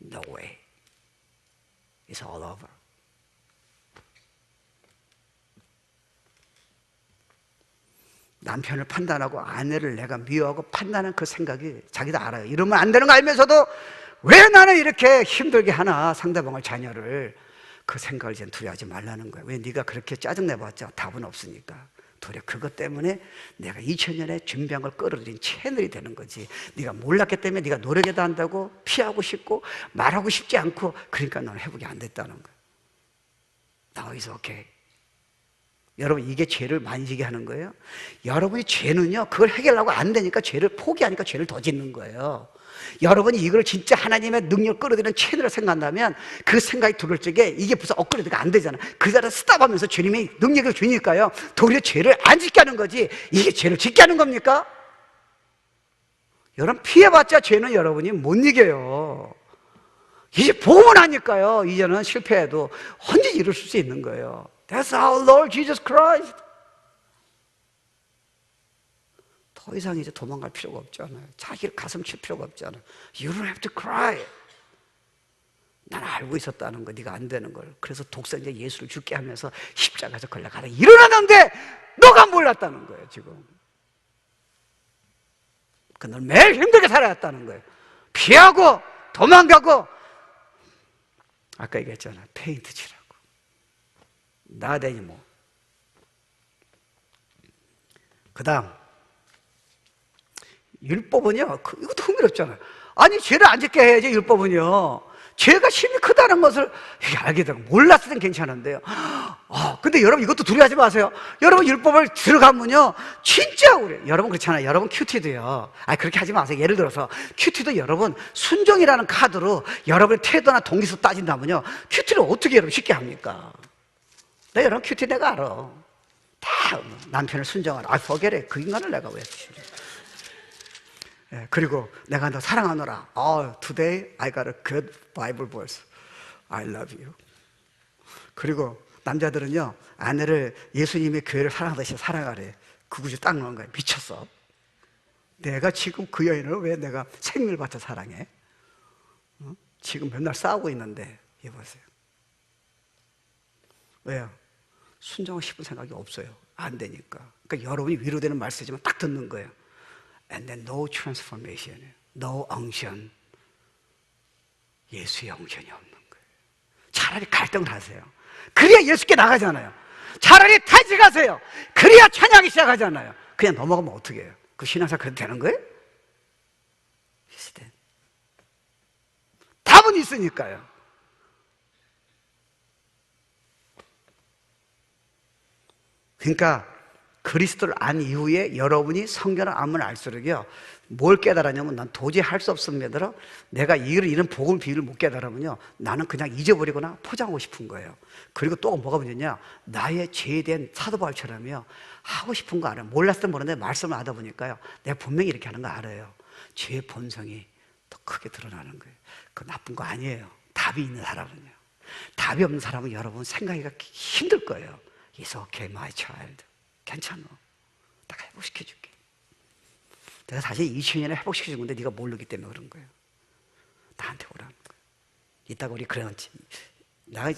no way. It's all over. 남편을 판단하고 아내를 내가 미워하고 판단하는 그 생각이 자기도 알아요. 이러면 안 되는 거 알면서도 왜 나는 이렇게 힘들게 하나, 상대방을, 자녀를. 그 생각을 이제 두려워하지 말라는 거예요. 왜? 네가 그렇게 짜증내봤자 답은 없으니까. 도리어 그것 때문에 내가 2000년에 준비한 걸 끌어들인 채널이 되는 거지. 네가 몰랐기 때문에 네가 노력해도 한다고 피하고 싶고 말하고 싶지 않고, 그러니까 너는 회복이 안 됐다는 거예요. Now it's okay. 여러분, 이게 죄를 많이 지게 하는 거예요. 여러분이 죄는요, 그걸 해결하고 안 되니까 죄를 포기하니까 죄를 더 짓는 거예요. 여러분이 이걸 진짜 하나님의 능력을 끌어들이는 채널을 생각한다면, 그 생각이 들을 적에 이게 무슨 엇걸리가 안 되잖아. 그 자리를 스탑하면서 주님이 능력을 주니까요, 도리어 죄를 안 짓게 하는 거지, 이게 죄를 짓게 하는 겁니까? 여러분, 피해봤자 죄는 여러분이 못 이겨요. 이제 복음을 하니까요, 이제는 실패해도 언제든지 이룰 수 있는 거예요. That's our Lord Jesus Christ. 더 이상 이제 도망갈 필요가 없잖아요. 자기를 가슴 칠 필요가 없잖아요. You don't have to cry. 난 알고 있었다는 거, 네가 안 되는 걸. 그래서 독생자 예수를 죽게 하면서 십자가에서 걸려가다 일어나는데 너가 몰랐다는 거예요, 지금. 그 널 매일 힘들게 살아왔다는 거예요. 피하고 도망가고, 아까 얘기했잖아, 페인트 칠하고 나대니 뭐. 그 다음 율법은요, 이것도 흥미롭잖아요. 아니 죄를 안 짓게 해야지. 율법은요, 죄가 심히 크다는 것을 알게 되고, 몰랐을 땐 괜찮은데요. 근데 여러분 이것도 두려워하지 마세요. 여러분 율법을 들어가면요, 진짜 여러분 그렇잖아요. 여러분 큐티도요, 그렇게 하지 마세요. 예를 들어서 큐티도 여러분 순종이라는 카드로 여러분의 태도나 동기수 따진다면요, 큐티를 어떻게 여러분 쉽게 합니까? 여러분 큐티 내가 알아. 다 남편을 순종하라. forget it. 그 인간을 내가 왜 그리고 내가 너 사랑하노라. Today I got a good Bible verse. I love you. 그리고 남자들은요, 아내를 예수님의 교회를 사랑하듯이 사랑하래. 그것이 딱 나온 거야. 미쳤어. 내가 지금 그 여인을 왜 내가 생명을 바쳐 사랑해? 지금 맨날 싸우고 있는데. 여보세요. 왜요? 순종하고 싶은 생각이 없어요. 안 되니까. 그러니까 여러분이 위로되는 말 쓰지만 딱 듣는 거예요. And then no transformation, no unction. 예수의 uncion이 없는 거예요. 차라리 갈등을 하세요. 그래야 예수께 나가잖아요. 차라리 타직하세요. 그래야 찬양이 시작하잖아요. 그냥 넘어가면 어떻게 해요? 그 신앙생활 그래도 되는 거예요? 답은 있으니까요. 그러니까 그리스도를 안 이후에 여러분이 성경을 알면 알수록요, 뭘 깨달았냐면, 난 도저히 할 수 없습니다. 내가 이런 복음 비유를 못 깨달으면요, 나는 그냥 잊어버리거나 포장하고 싶은 거예요. 그리고 또 뭐가 문제냐, 나의 죄에 대한 사도 바울처럼요, 하고 싶은 거 알아요. 몰랐을 때 모르는데 말씀을 하다 보니까요, 내가 분명히 이렇게 하는 거 알아요. 죄의 본성이 더 크게 드러나는 거예요. 그거 나쁜 거 아니에요. 답이 있는 사람은요. 답이 없는 사람은 여러분 생각하기가 힘들 거예요. It's okay, my child. 괜찮아. 내가 회복시켜줄게. 내가 사실 2000년에 회복시켜준 건데 네가 모르기 때문에 그런 거예요. 나한테 오라는 거예요. 이따가 우리 그런, 내가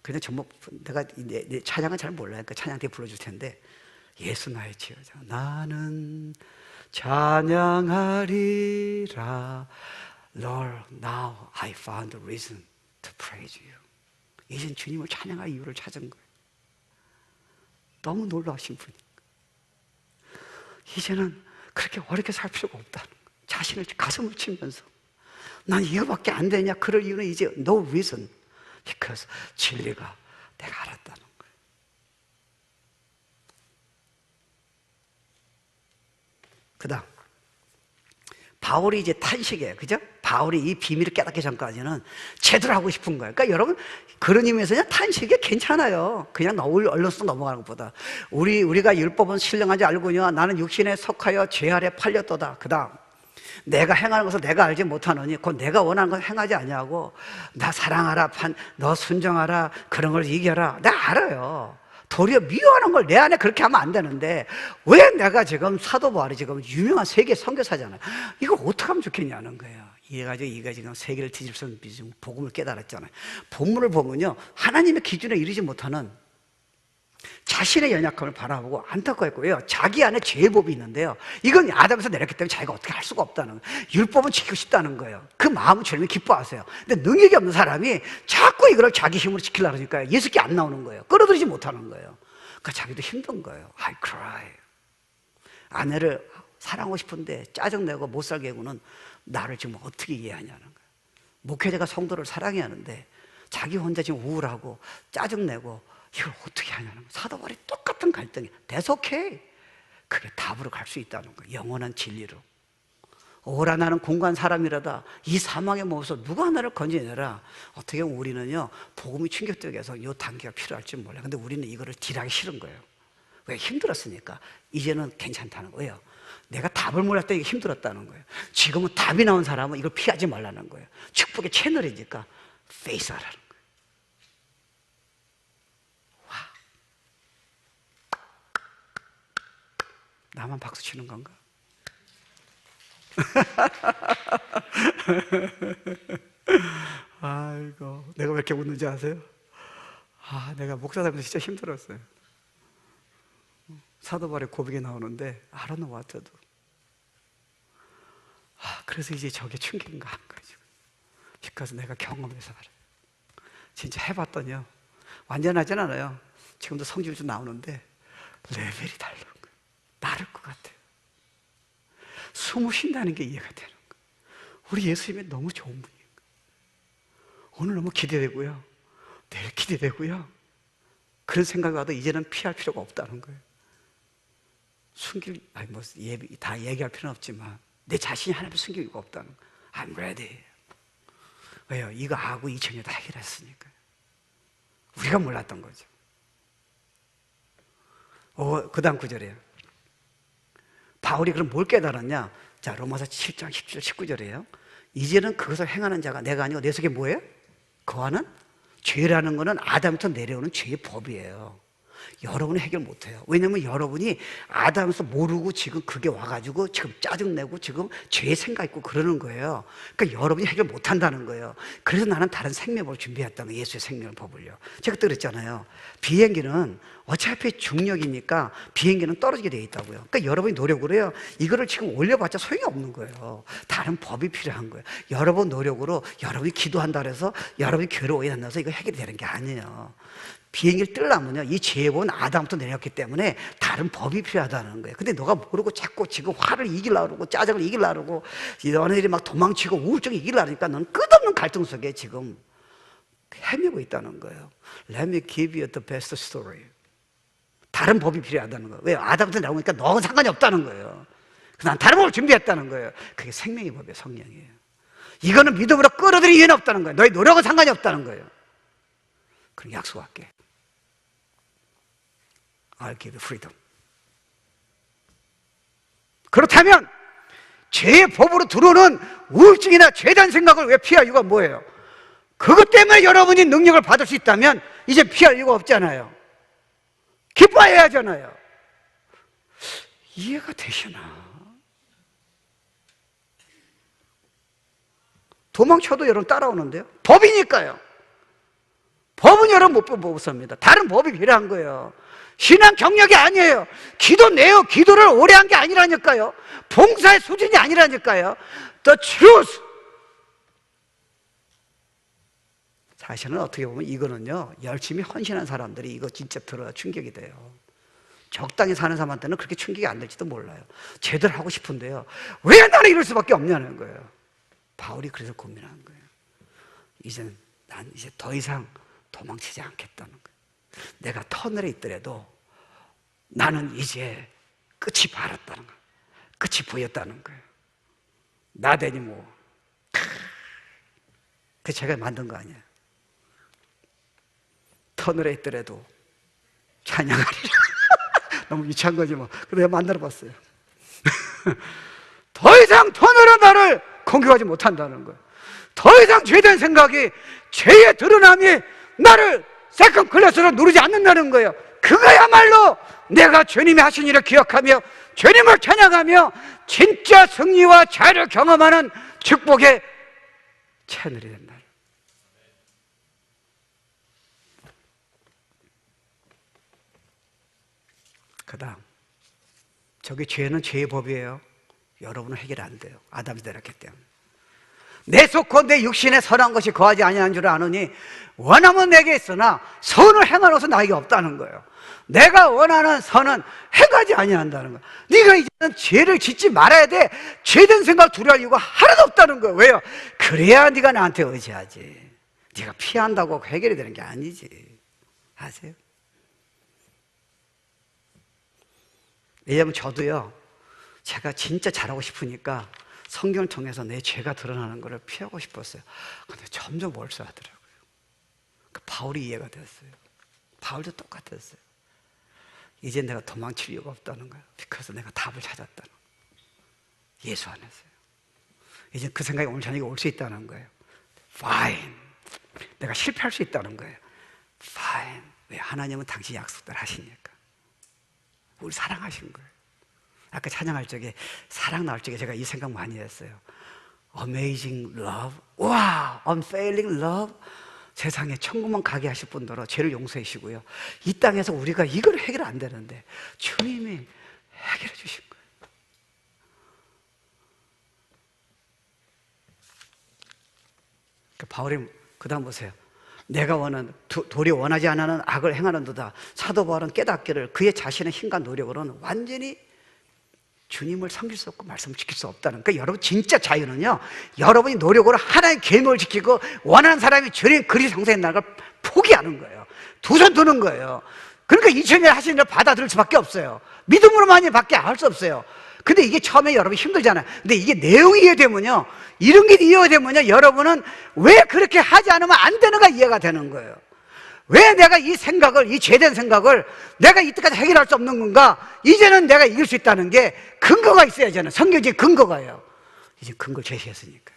그냥 전부 내가 내 찬양은 잘 몰라요. 그러니까 찬양 뒤에 불러줄 텐데, 예수 나의 지어자 나는 찬양하리라. Lord, now I found a reason to praise you. 이젠 주님을 찬양할 이유를 찾은 거예요. 너무 놀라우신 분이니까. 이제는 그렇게 어렵게 살 필요가 없다는 거예요. 자신을 가슴을 치면서, 난 이거밖에 안 되냐? 그럴 이유는 이제 no reason. because 진리가 내가 알았다는 거예요. 그 다음 바울이 이제 탄식이에요. 그죠? 바울이 이 비밀을 깨닫기 전까지는 제대로 하고 싶은 거예요. 그러니까 여러분, 그런 의미에서 그냥 탄식이 괜찮아요. 그냥 얼른 쑥 넘어가는 것보다. 우리가 율법은 신령하지 알고냐? 나는 육신에 속하여 죄 아래 팔렸도다. 그 다음, 내가 행하는 것을 내가 알지 못하느니 곧 내가 원하는 건 행하지 아니하고, 나 사랑하라, 너 순종하라, 그런 걸 이겨라. 내가 알아요. 도리어 미워하는 걸 내 안에 그렇게 하면 안 되는데, 왜 내가 지금 사도 바울이 지금 유명한 세계 선교사잖아요. 이거 어떻게 하면 좋겠냐는 거예요. 이래가지고 이가 지금 세계를 뒤집선 복음을 깨달았잖아요. 본문을 보면요, 하나님의 기준에 이르지 못하는 자신의 연약함을 바라보고 안타까웠고요. 자기 안에 죄의 법이 있는데요, 이건 아담에서 내렸기 때문에 자기가 어떻게 할 수가 없다는 거예요. 율법은 지키고 싶다는 거예요. 그 마음은 주님이 기뻐하세요. 근데 능력이 없는 사람이 자꾸 이걸 자기 힘으로 지키려고 하니까 예수께 안 나오는 거예요. 끌어들이지 못하는 거예요. 그러니까 자기도 힘든 거예요. I cry. 아내를 사랑하고 싶은데 짜증내고 못 살게 하고는 나를 지금 어떻게 이해하냐는 거예요. 목회자가 성도를 사랑해야 하는데 자기 혼자 지금 우울하고 짜증내고 이걸 어떻게 하냐는 거예요. 사도 바울이 똑같은 갈등이 That's okay. 그게 답으로 갈 수 있다는 거예요. 영원한 진리로. 오라 나는 공간 사람이라다. 이 사망의 몸에서 누가 나를 건져내라. 어떻게 보면 우리는요, 복음이 충격적이어서 이 단계가 필요할지 몰라요. 근데 우리는 이거를 딜하기 싫은 거예요. 왜? 힘들었으니까. 이제는 괜찮다는 거예요. 내가 답을 몰랐을 때 이게 힘들었다는 거예요. 지금은 답이 나온 사람은 이걸 피하지 말라는 거예요. 축복의 채널이니까 페이스하라는 거예요. 와, 나만 박수 치는 건가? 아이고, 내가 왜 이렇게 웃는지 아세요? 내가 목사 되면서 진짜 힘들었어요. 사도 바울의 고백이 나오는데 I don't know what to do. 그래서 이제 저게 충격인가 한 거죠. 그래서 내가 경험해서 알아요. 진짜 해봤더니요, 완전하진 않아요. 지금도 성질 좀 나오는데 레벨이 다른 거예요. 다를 것 같아요. 숨을 쉰다는 게 이해가 되는 거예요. 우리 예수님이 너무 좋은 분이에요. 오늘 너무 기대되고요, 내일 기대되고요, 그런 생각이 와도 이제는 피할 필요가 없다는 거예요. 다 얘기할 필요는 없지만 내 자신이 하나님을 숨길 이유가 없다는 거예요. I'm ready. 왜요? 이거 하고 2000년 다 해결했으니까요. 우리가 몰랐던 거죠. 그 다음 구절이에요. 바울이 그럼 뭘 깨달았냐? 자, 로마서 7장 17절 19절이에요. 이제는 그것을 행하는 자가 내가 아니고 내 속에 뭐예요? 거하는 죄라는 거는 아담부터 내려오는 죄의 법이에요. 여러분은 해결 못해요. 왜냐면 여러분이 아담에서 모르고 지금 그게 와가지고 지금 짜증내고 지금 죄의 생각 있고 그러는 거예요. 그러니까 여러분이 해결 못한다는 거예요. 그래서 나는 다른 생명법을 준비했다는 거예요. 예수의 생명법을요. 제가 또 그랬잖아요. 비행기는 어차피 중력이니까 비행기는 떨어지게 돼 있다고요. 그러니까 여러분이 노력을 해요. 이거를 지금 올려봤자 소용이 없는 거예요. 다른 법이 필요한 거예요. 여러분 노력으로 여러분이 기도한다 그래서 여러분이 교회를 오게 된다서 이거 해결이 되는 게 아니에요. 비행기를 뜨려면요, 이 죄본 아담부터 내렸기 때문에 다른 법이 필요하다는 거예요. 근데 너가 모르고 자꾸 지금 화를 이기려고 그러고 짜증을 이기려고 그러고 너네들이 막 도망치고 우울증 이기려고 하니까 넌 끝없는 갈등 속에 지금 헤매고 있다는 거예요. Let me give you the best story. 다른 법이 필요하다는 거예요. 왜요? 아담부터 나오니까 너하고 상관이 없다는 거예요. 그래서 난 다른 법을 준비했다는 거예요. 그게 생명의 법이에요. 성령이에요. 이거는 믿음으로 끌어들일 이유는 없다는 거예요. 너의 노력은 상관이 없다는 거예요. 그럼 약속할게. I'll give you freedom. 그렇다면 죄의 법으로 들어오는 우울증이나 죄단 생각을 왜 피할 이유가 뭐예요? 그것 때문에 여러분이 능력을 받을 수 있다면 이제 피할 이유가 없잖아요. 기뻐해야 하잖아요. 이해가 되시나? 도망쳐도 여러분 따라오는데요. 법이니까요. 법은 여러분 못 삽니다. 다른 법이 필요한 거예요. 신앙 경력이 아니에요. 기도 내요. 기도를 오래 한 게 아니라니까요. 봉사의 수준이 아니라니까요. The truth. 사실은 어떻게 보면 이거는요, 열심히 헌신한 사람들이 이거 진짜 들어야 충격이 돼요. 적당히 사는 사람한테는 그렇게 충격이 안 될지도 몰라요. 제대로 하고 싶은데요, 왜 나는 이럴 수밖에 없냐는 거예요. 바울이 그래서 고민하는 거예요. 난 이제 더 이상 도망치지 않겠다는 거예요. 내가 터널에 있더라도 나는 이제 끝이 바랐다는 거예요. 끝이 보였다는 거예요. 나대니 뭐. 그 제가 만든 거 아니에요. 터널에 있더라도 찬양하리라. 너무 유치한 거지 뭐. 그래서 내가 만들어 봤어요. 더 이상 터널은 나를 공격하지 못한다는 거예요. 더 이상 죄된 생각이, 죄의 드러남이 나를 세컨 클래스로 누르지 않는다는 거예요. 그거야말로 내가 주님이 하신 일을 기억하며 주님을 찬양하며 진짜 승리와 자유를 경험하는 축복의 채널이 된다. 그 다음, 저게 죄는 죄의 법이에요. 여러분은 해결 안 돼요. 아담이 되었기 때문에. 내 속고 내 육신에 선한 것이 거하지 아니하는 줄 아느니 원하면 내게 있으나 선을 행하노서 나에게 없다는 거예요. 내가 원하는 선은 행하지 아니한다는 거예요. 네가 이제는 죄를 짓지 말아야 돼. 죄된 생각 두려워할 이유가 하나도 없다는 거예요. 왜요? 그래야 네가 나한테 의지하지. 네가 피한다고 해결이 되는 게 아니지. 아세요? 왜냐하면 저도요, 제가 진짜 잘하고 싶으니까 성경을 통해서 내 죄가 드러나는 것을 피하고 싶었어요. 근데 점점 몰수하더라고요. 그 바울이 이해가 됐어요. 바울도 똑같았어요. 이제 내가 도망칠 이유가 없다는 거예요. 그래서 내가 답을 찾았다는 거예요. 예수 안에서요. 이제 그 생각이 오늘 저녁에 올 수 있다는 거예요. Fine. 내가 실패할 수 있다는 거예요. Fine. 왜? 하나님은 당신 약속들 하시니까. 우리 사랑하신 거예요. 아까 찬양할 적에, 사랑 나올 적에 제가 이 생각 많이 했어요. Amazing love. 와, unfailing love. 세상에 천국만 가게 하실 분들은 죄를 용서해 주시고요. 이 땅에서 우리가 이걸 해결 안 되는데 주님이 해결해 주신 거예요. 바울이 그 다음 보세요. 내가 원하는 도리 원하지 않는 악을 행하는도다. 사도 바울은 깨닫기를 그의 자신의 힘과 노력으로는 완전히 주님을 섬길 수 없고 말씀을 지킬 수 없다는. 그러니까 여러분 진짜 자유는요, 여러분이 노력으로 하나님의 계명을 지키고 원하는 사람이 주님 그리스도 형상에 나는 걸 포기하는 거예요. 두 손 드는 거예요. 그러니까 2000년 하시는 일 받아들일 수밖에 없어요. 믿음으로만이 밖에 할 수 없어요. 근데 이게 처음에 여러분 힘들잖아요. 근데 이게 내용이 이해되면요, 이런 게 이해되면요, 여러분은 왜 그렇게 하지 않으면 안 되는가 이해가 되는 거예요. 왜 내가 이 생각을, 이 죄된 생각을 내가 이때까지 해결할 수 없는 건가? 이제는 내가 이길 수 있다는 게 근거가 있어야 저는 성경적인 근거가요. 이제 근거를 제시했으니까.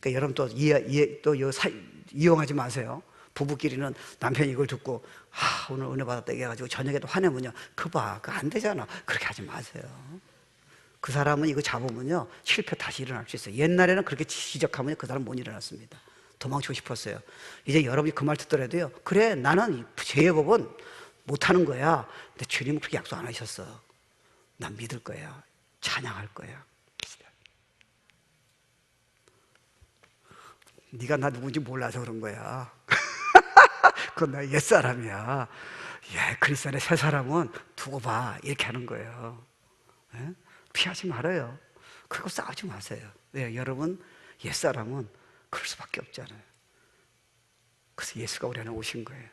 그러니까 여러분 또 이용하지 마세요. 부부끼리는 남편이 이걸 듣고 오늘 은혜 받았다 해가지고 저녁에도 화내면요, 그거 안 되잖아. 그렇게 하지 마세요. 그 사람은 이거 잡으면요 실패 다시 일어날 수 있어요. 옛날에는 그렇게 지적하면 그 사람 못 일어났습니다. 도망치고 싶었어요. 이제 여러분이 그 말 듣더라도요, 그래 나는 죄의 법은 못하는 거야. 근데 주님은 그렇게 약속 안 하셨어. 난 믿을 거야. 찬양할 거야. 네가 나 누군지 몰라서 그런 거야. 그건 나 옛사람이야. 그리스도 안에 새 사람은 두고 봐. 이렇게 하는 거예요. 피하지 말아요. 그리고 싸우지 마세요. 왜? 여러분 옛사람은 그럴 수밖에 없잖아요. 그래서 예수가 우리 안에 오신 거예요.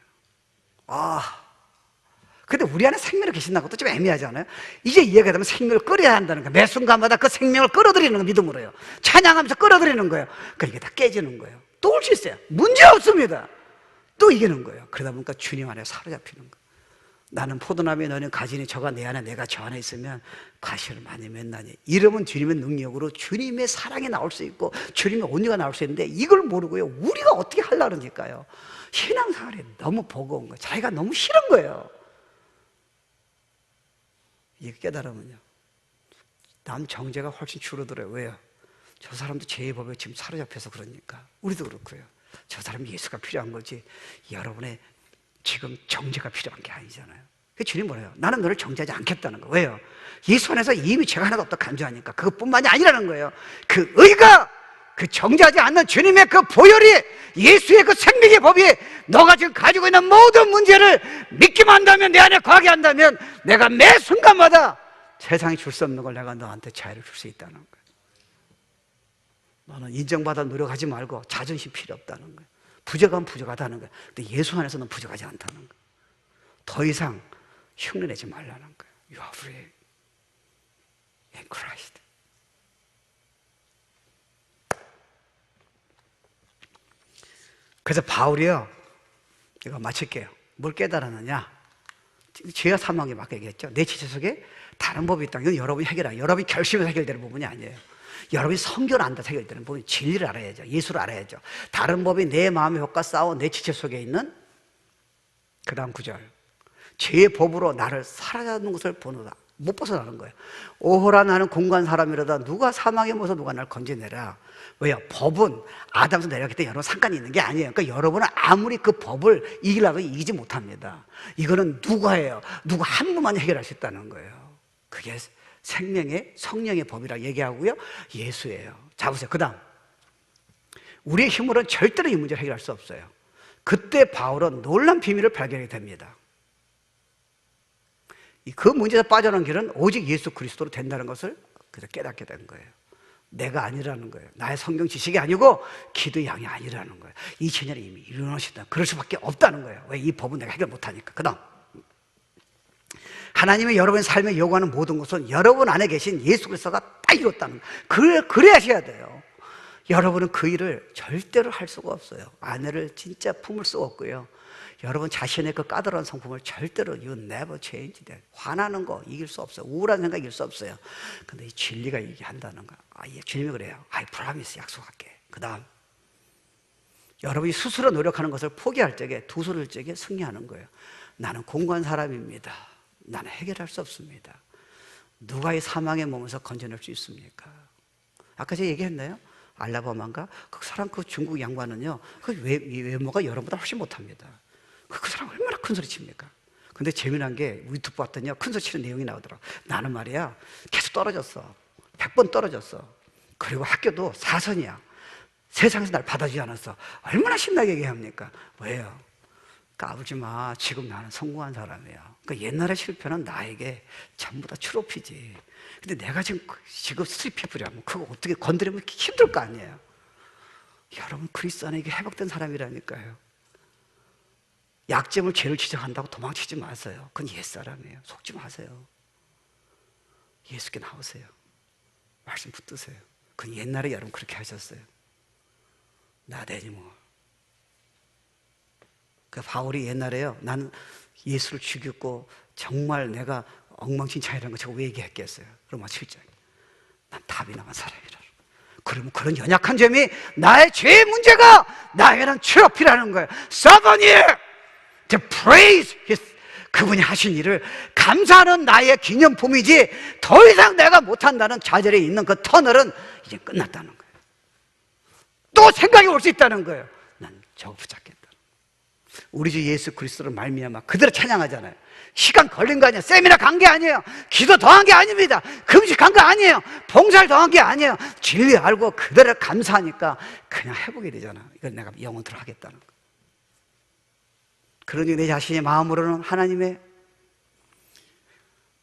근데 우리 안에 생명이 계신다는 것도 좀 애매하잖아요. 이제 이해가 되면 생명을 끌어야 한다는 거예요. 매 순간마다 그 생명을 끌어들이는 거 믿음으로요. 찬양하면서 끌어들이는 거예요. 그러니까 다 깨지는 거예요. 또 올 수 있어요. 문제 없습니다. 또 이기는 거예요. 그러다 보니까 주님 안에 사로잡히는 거예요. 나는 포도나무에 너는 가지니 저가 내 안에 내가 저 안에 있으면 과실을 많이 맺나니. 이러면 주님의 능력으로 주님의 사랑이 나올 수 있고 주님의 온유가 나올 수 있는데 이걸 모르고요, 우리가 어떻게 하려니까요. 신앙생활이 너무 버거운 거예요. 자기가 너무 싫은 거예요. 이게 깨달으면요, 남 정죄가 훨씬 줄어들어요. 왜요? 저 사람도 죄의 법에 지금 사로잡혀서 그러니까. 우리도 그렇고요. 저 사람이 예수가 필요한 거지 여러분의 지금 정죄가 필요한 게 아니잖아요. 주님 뭐래요? 나는 너를 정죄하지 않겠다는 거예요. 왜요? 예수 안에서 이미 죄가 하나도 없다 간주하니까. 그것뿐만이 아니라는 거예요. 그 의가, 그 정죄하지 않는 주님의 그 보혈이, 예수의 그 생명의 법이 너가 지금 가지고 있는 모든 문제를 믿기만 한다면, 내 안에 거하게 한다면 내가 매 순간마다 세상이 줄 수 없는 걸 내가 너한테 자유를 줄 수 있다는 거예요. 너는 인정받아 노력하지 말고 자존심 필요 없다는 거예요. 부족하면 부족하다는 거예요. 근데 예수 안에서는 부족하지 않다는 거예요. 더 이상 흉내내지 말라는 거예요. You are free in Christ. 그래서 바울이요, 이거 마칠게요. 뭘 깨달았느냐? 죄와 사망에 맞게 얘기했죠. 내 지체 속에 다른 법이 있다. 이건 여러분이 해결해요. 여러분이 결심해서 해결되는 부분이 아니에요. 여러분이 성경을 안다 해결되는 부분이 진리를 알아야죠. 예수를 알아야죠. 다른 법이 내 마음의 법과 싸워 내 지체 속에 있는 그 다음 구절, 죄의 법으로 나를 사로잡는 것을 보노라. 못 벗어나는 거예요. 오호라 나는 공고한 사람이라다 누가 사망에 모서 누가 날 건져내라. 왜요? 법은 아담에서 내려갔기 때문에 여러분 상관이 있는 게 아니에요. 그러니까 여러분은 아무리 그 법을 이기려고 이기지 못합니다. 이거는 누가 해요? 누가 한 분만 해결할 수 있다는 거예요. 그게 생명의 성령의 법이라 얘기하고요, 예수예요. 자 보세요. 그 다음, 우리의 힘으로는 절대로 이 문제를 해결할 수 없어요. 그때 바울은 놀라운 비밀을 발견하게 됩니다. 그 문제에서 빠져나온 길은 오직 예수 그리스도로 된다는 것을 깨닫게 된 거예요. 내가 아니라는 거예요. 나의 성경 지식이 아니고 기도의 양이 아니라는 거예요. 2000년에 이미 이루어진다. 그럴 수밖에 없다는 거예요. 왜? 이 법은 내가 해결 못하니까. 그 다음, 하나님이 여러분의 삶에 요구하는 모든 것은 여러분 안에 계신 예수 그리스도가 다 이뤘다는 거예요. 그래야 해야 돼요. 여러분은 그 일을 절대로 할 수가 없어요. 아내를 진짜 품을 수 없고요, 여러분 자신의 그 까다로운 성품을 절대로 you never change that. 화나는 거 이길 수 없어요. 우울한 생각 이길 수 없어요. 근데 이 진리가 얘기한다는 거야. 주님이 그래요. I promise, 약속할게. 그 다음, 여러분이 스스로 노력하는 것을 포기할 적에 두 손을 째게 승리하는 거예요. 나는 공고한 사람입니다. 나는 해결할 수 없습니다. 누가 이 사망의 몸에서 건져낼 수 있습니까? 아까 제가 얘기했나요? 알라바마인가? 그 사람, 그 중국 양반은요, 그 외모가 여러분보다 훨씬 못합니다. 그 사람 얼마나 큰 소리 칩니까? 근데 재미난 게 유튜브 봤더니 큰 소리 치는 내용이 나오더라고. 나는 말이야 계속 떨어졌어. 100번 떨어졌어. 그리고 학교도 사선이야. 세상에서 날 받아주지 않았어. 얼마나 신나게 얘기합니까? 왜요? 까불지 마. 지금 나는 성공한 사람이야. 그러니까 옛날의 실패는 나에게 전부 다 트로피지. 근데 내가 지금 스리페플이라면 그거 어떻게 건드리면 힘들 거 아니에요. 여러분, 그리스도 안에 이게 회복된 사람이라니까요. 약점을 죄를 지적한다고 도망치지 마세요. 그건 옛사람이에요. 속지 마세요. 예수께 나오세요. 말씀 붙드세요. 그건 옛날에 여러분 그렇게 하셨어요. 나대니 뭐. 그 바울이 옛날에요, 나는 예수를 죽였고 정말 내가 엉망진창이라는 거 제가 왜 얘기했겠어요? 로마 7장. 난 답이 나간 사람이라. 그러면 그런 연약한 점이 나의 죄의 문제가 나에게는 트로피라는 거예요. Somebody to praise his, 그분이 하신 일을 감사하는 나의 기념품이지, 더 이상 내가 못한다는 좌절에 있는 그 터널은 이제 끝났다는 거예요. 또 생각이 올 수 있다는 거예요. 난 저거 붙잡겠다. 우리 주 예수 그리스도를 말미암아 그대로 찬양하잖아요. 시간 걸린 거 아니에요. 세미나 간 게 아니에요. 기도 더한 게 아닙니다. 금식한 거 아니에요. 봉사를 더한 게 아니에요. 진리 알고 그대로 감사하니까 그냥 해보게 되잖아. 이걸 내가 영원토록 하겠다는 거. 그러니 내 자신의 마음으로는 하나님의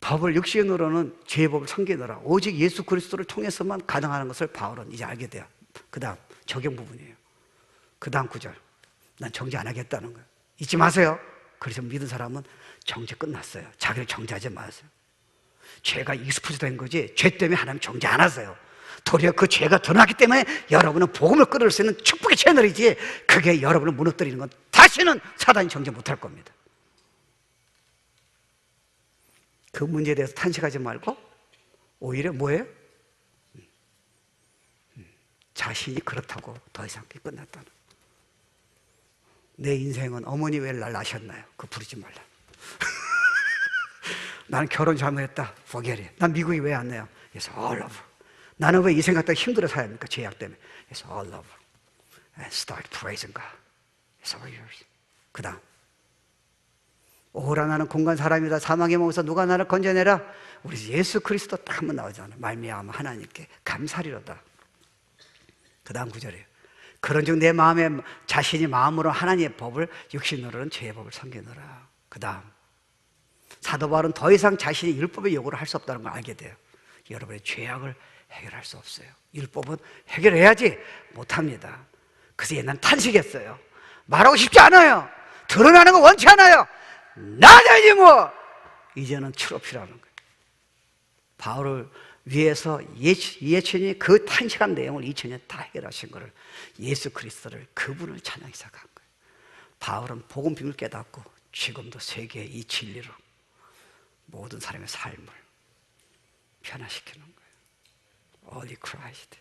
법을, 육신으로는 죄의 법을 섬기느라 오직 예수 그리스도를 통해서만 가능한 것을 바울은 이제 알게 돼요. 그 다음 적용 부분이에요. 그 다음 구절, 난 정죄 안 하겠다는 거예요. 잊지 마세요. 그래서 믿은 사람은 정죄 끝났어요. 자기를 정죄하지 마세요. 죄가 익스포즈된 거지, 죄 때문에 하나님 정죄 안 하세요. 도리어 그 죄가 드러났기 때문에 여러분은 복음을 끌어올 수 있는 축복의 채널이지, 그게 여러분을 무너뜨리는 건 다시는 사단이 정죄 못할 겁니다. 그 문제에 대해서 탄식하지 말고 오히려 뭐예요? 자신이 그렇다고 더 이상 끝났다는. 내 인생은 어머니 왜 날 낳으셨나요? 그거 부르지 말라. 나는 결혼 잘못했다. forget it. 난 미국이 왜 안 나요? It's all over. 나는 왜 이 생각 때문에 힘들어 사야 합니까? 죄악 때문에. It's all over. And start praising God. It's all yours. 그 다음, 오라 나는 공간 사람이다. 사망의 몸에서 누가 나를 건져내라. 우리 예수 그리스도 딱 한번 나오잖아요. 말미암아 하나님께 감사리로다. 그 다음 구절이에요. 그런즉 내 마음에 자신이 마음으로 하나님의 법을, 육신으로는 죄의 법을 섬기느라. 그 다음, 사도 바울은 더 이상 자신이 율법의 요구를 할 수 없다는 걸 알게 돼요. 여러분의 죄악을 해결할 수 없어요. 율법은 해결해야지 못합니다. 그래서 옛날엔 탄식했어요. 말하고 싶지 않아요. 드러나는 거 원치 않아요. 나대니 뭐. 이제는 트로피라는 거예요. 바울을 위해서 예천이 그 탄식한 내용을 2000년 다 해결하신 거를, 예수 그리스도를, 그분을 찬양하기 시작한 거예요. 바울은 복음 비밀을 깨닫고 지금도 세계의 이 진리로 모든 사람의 삶을 변화시키는 거예요. Only Christ.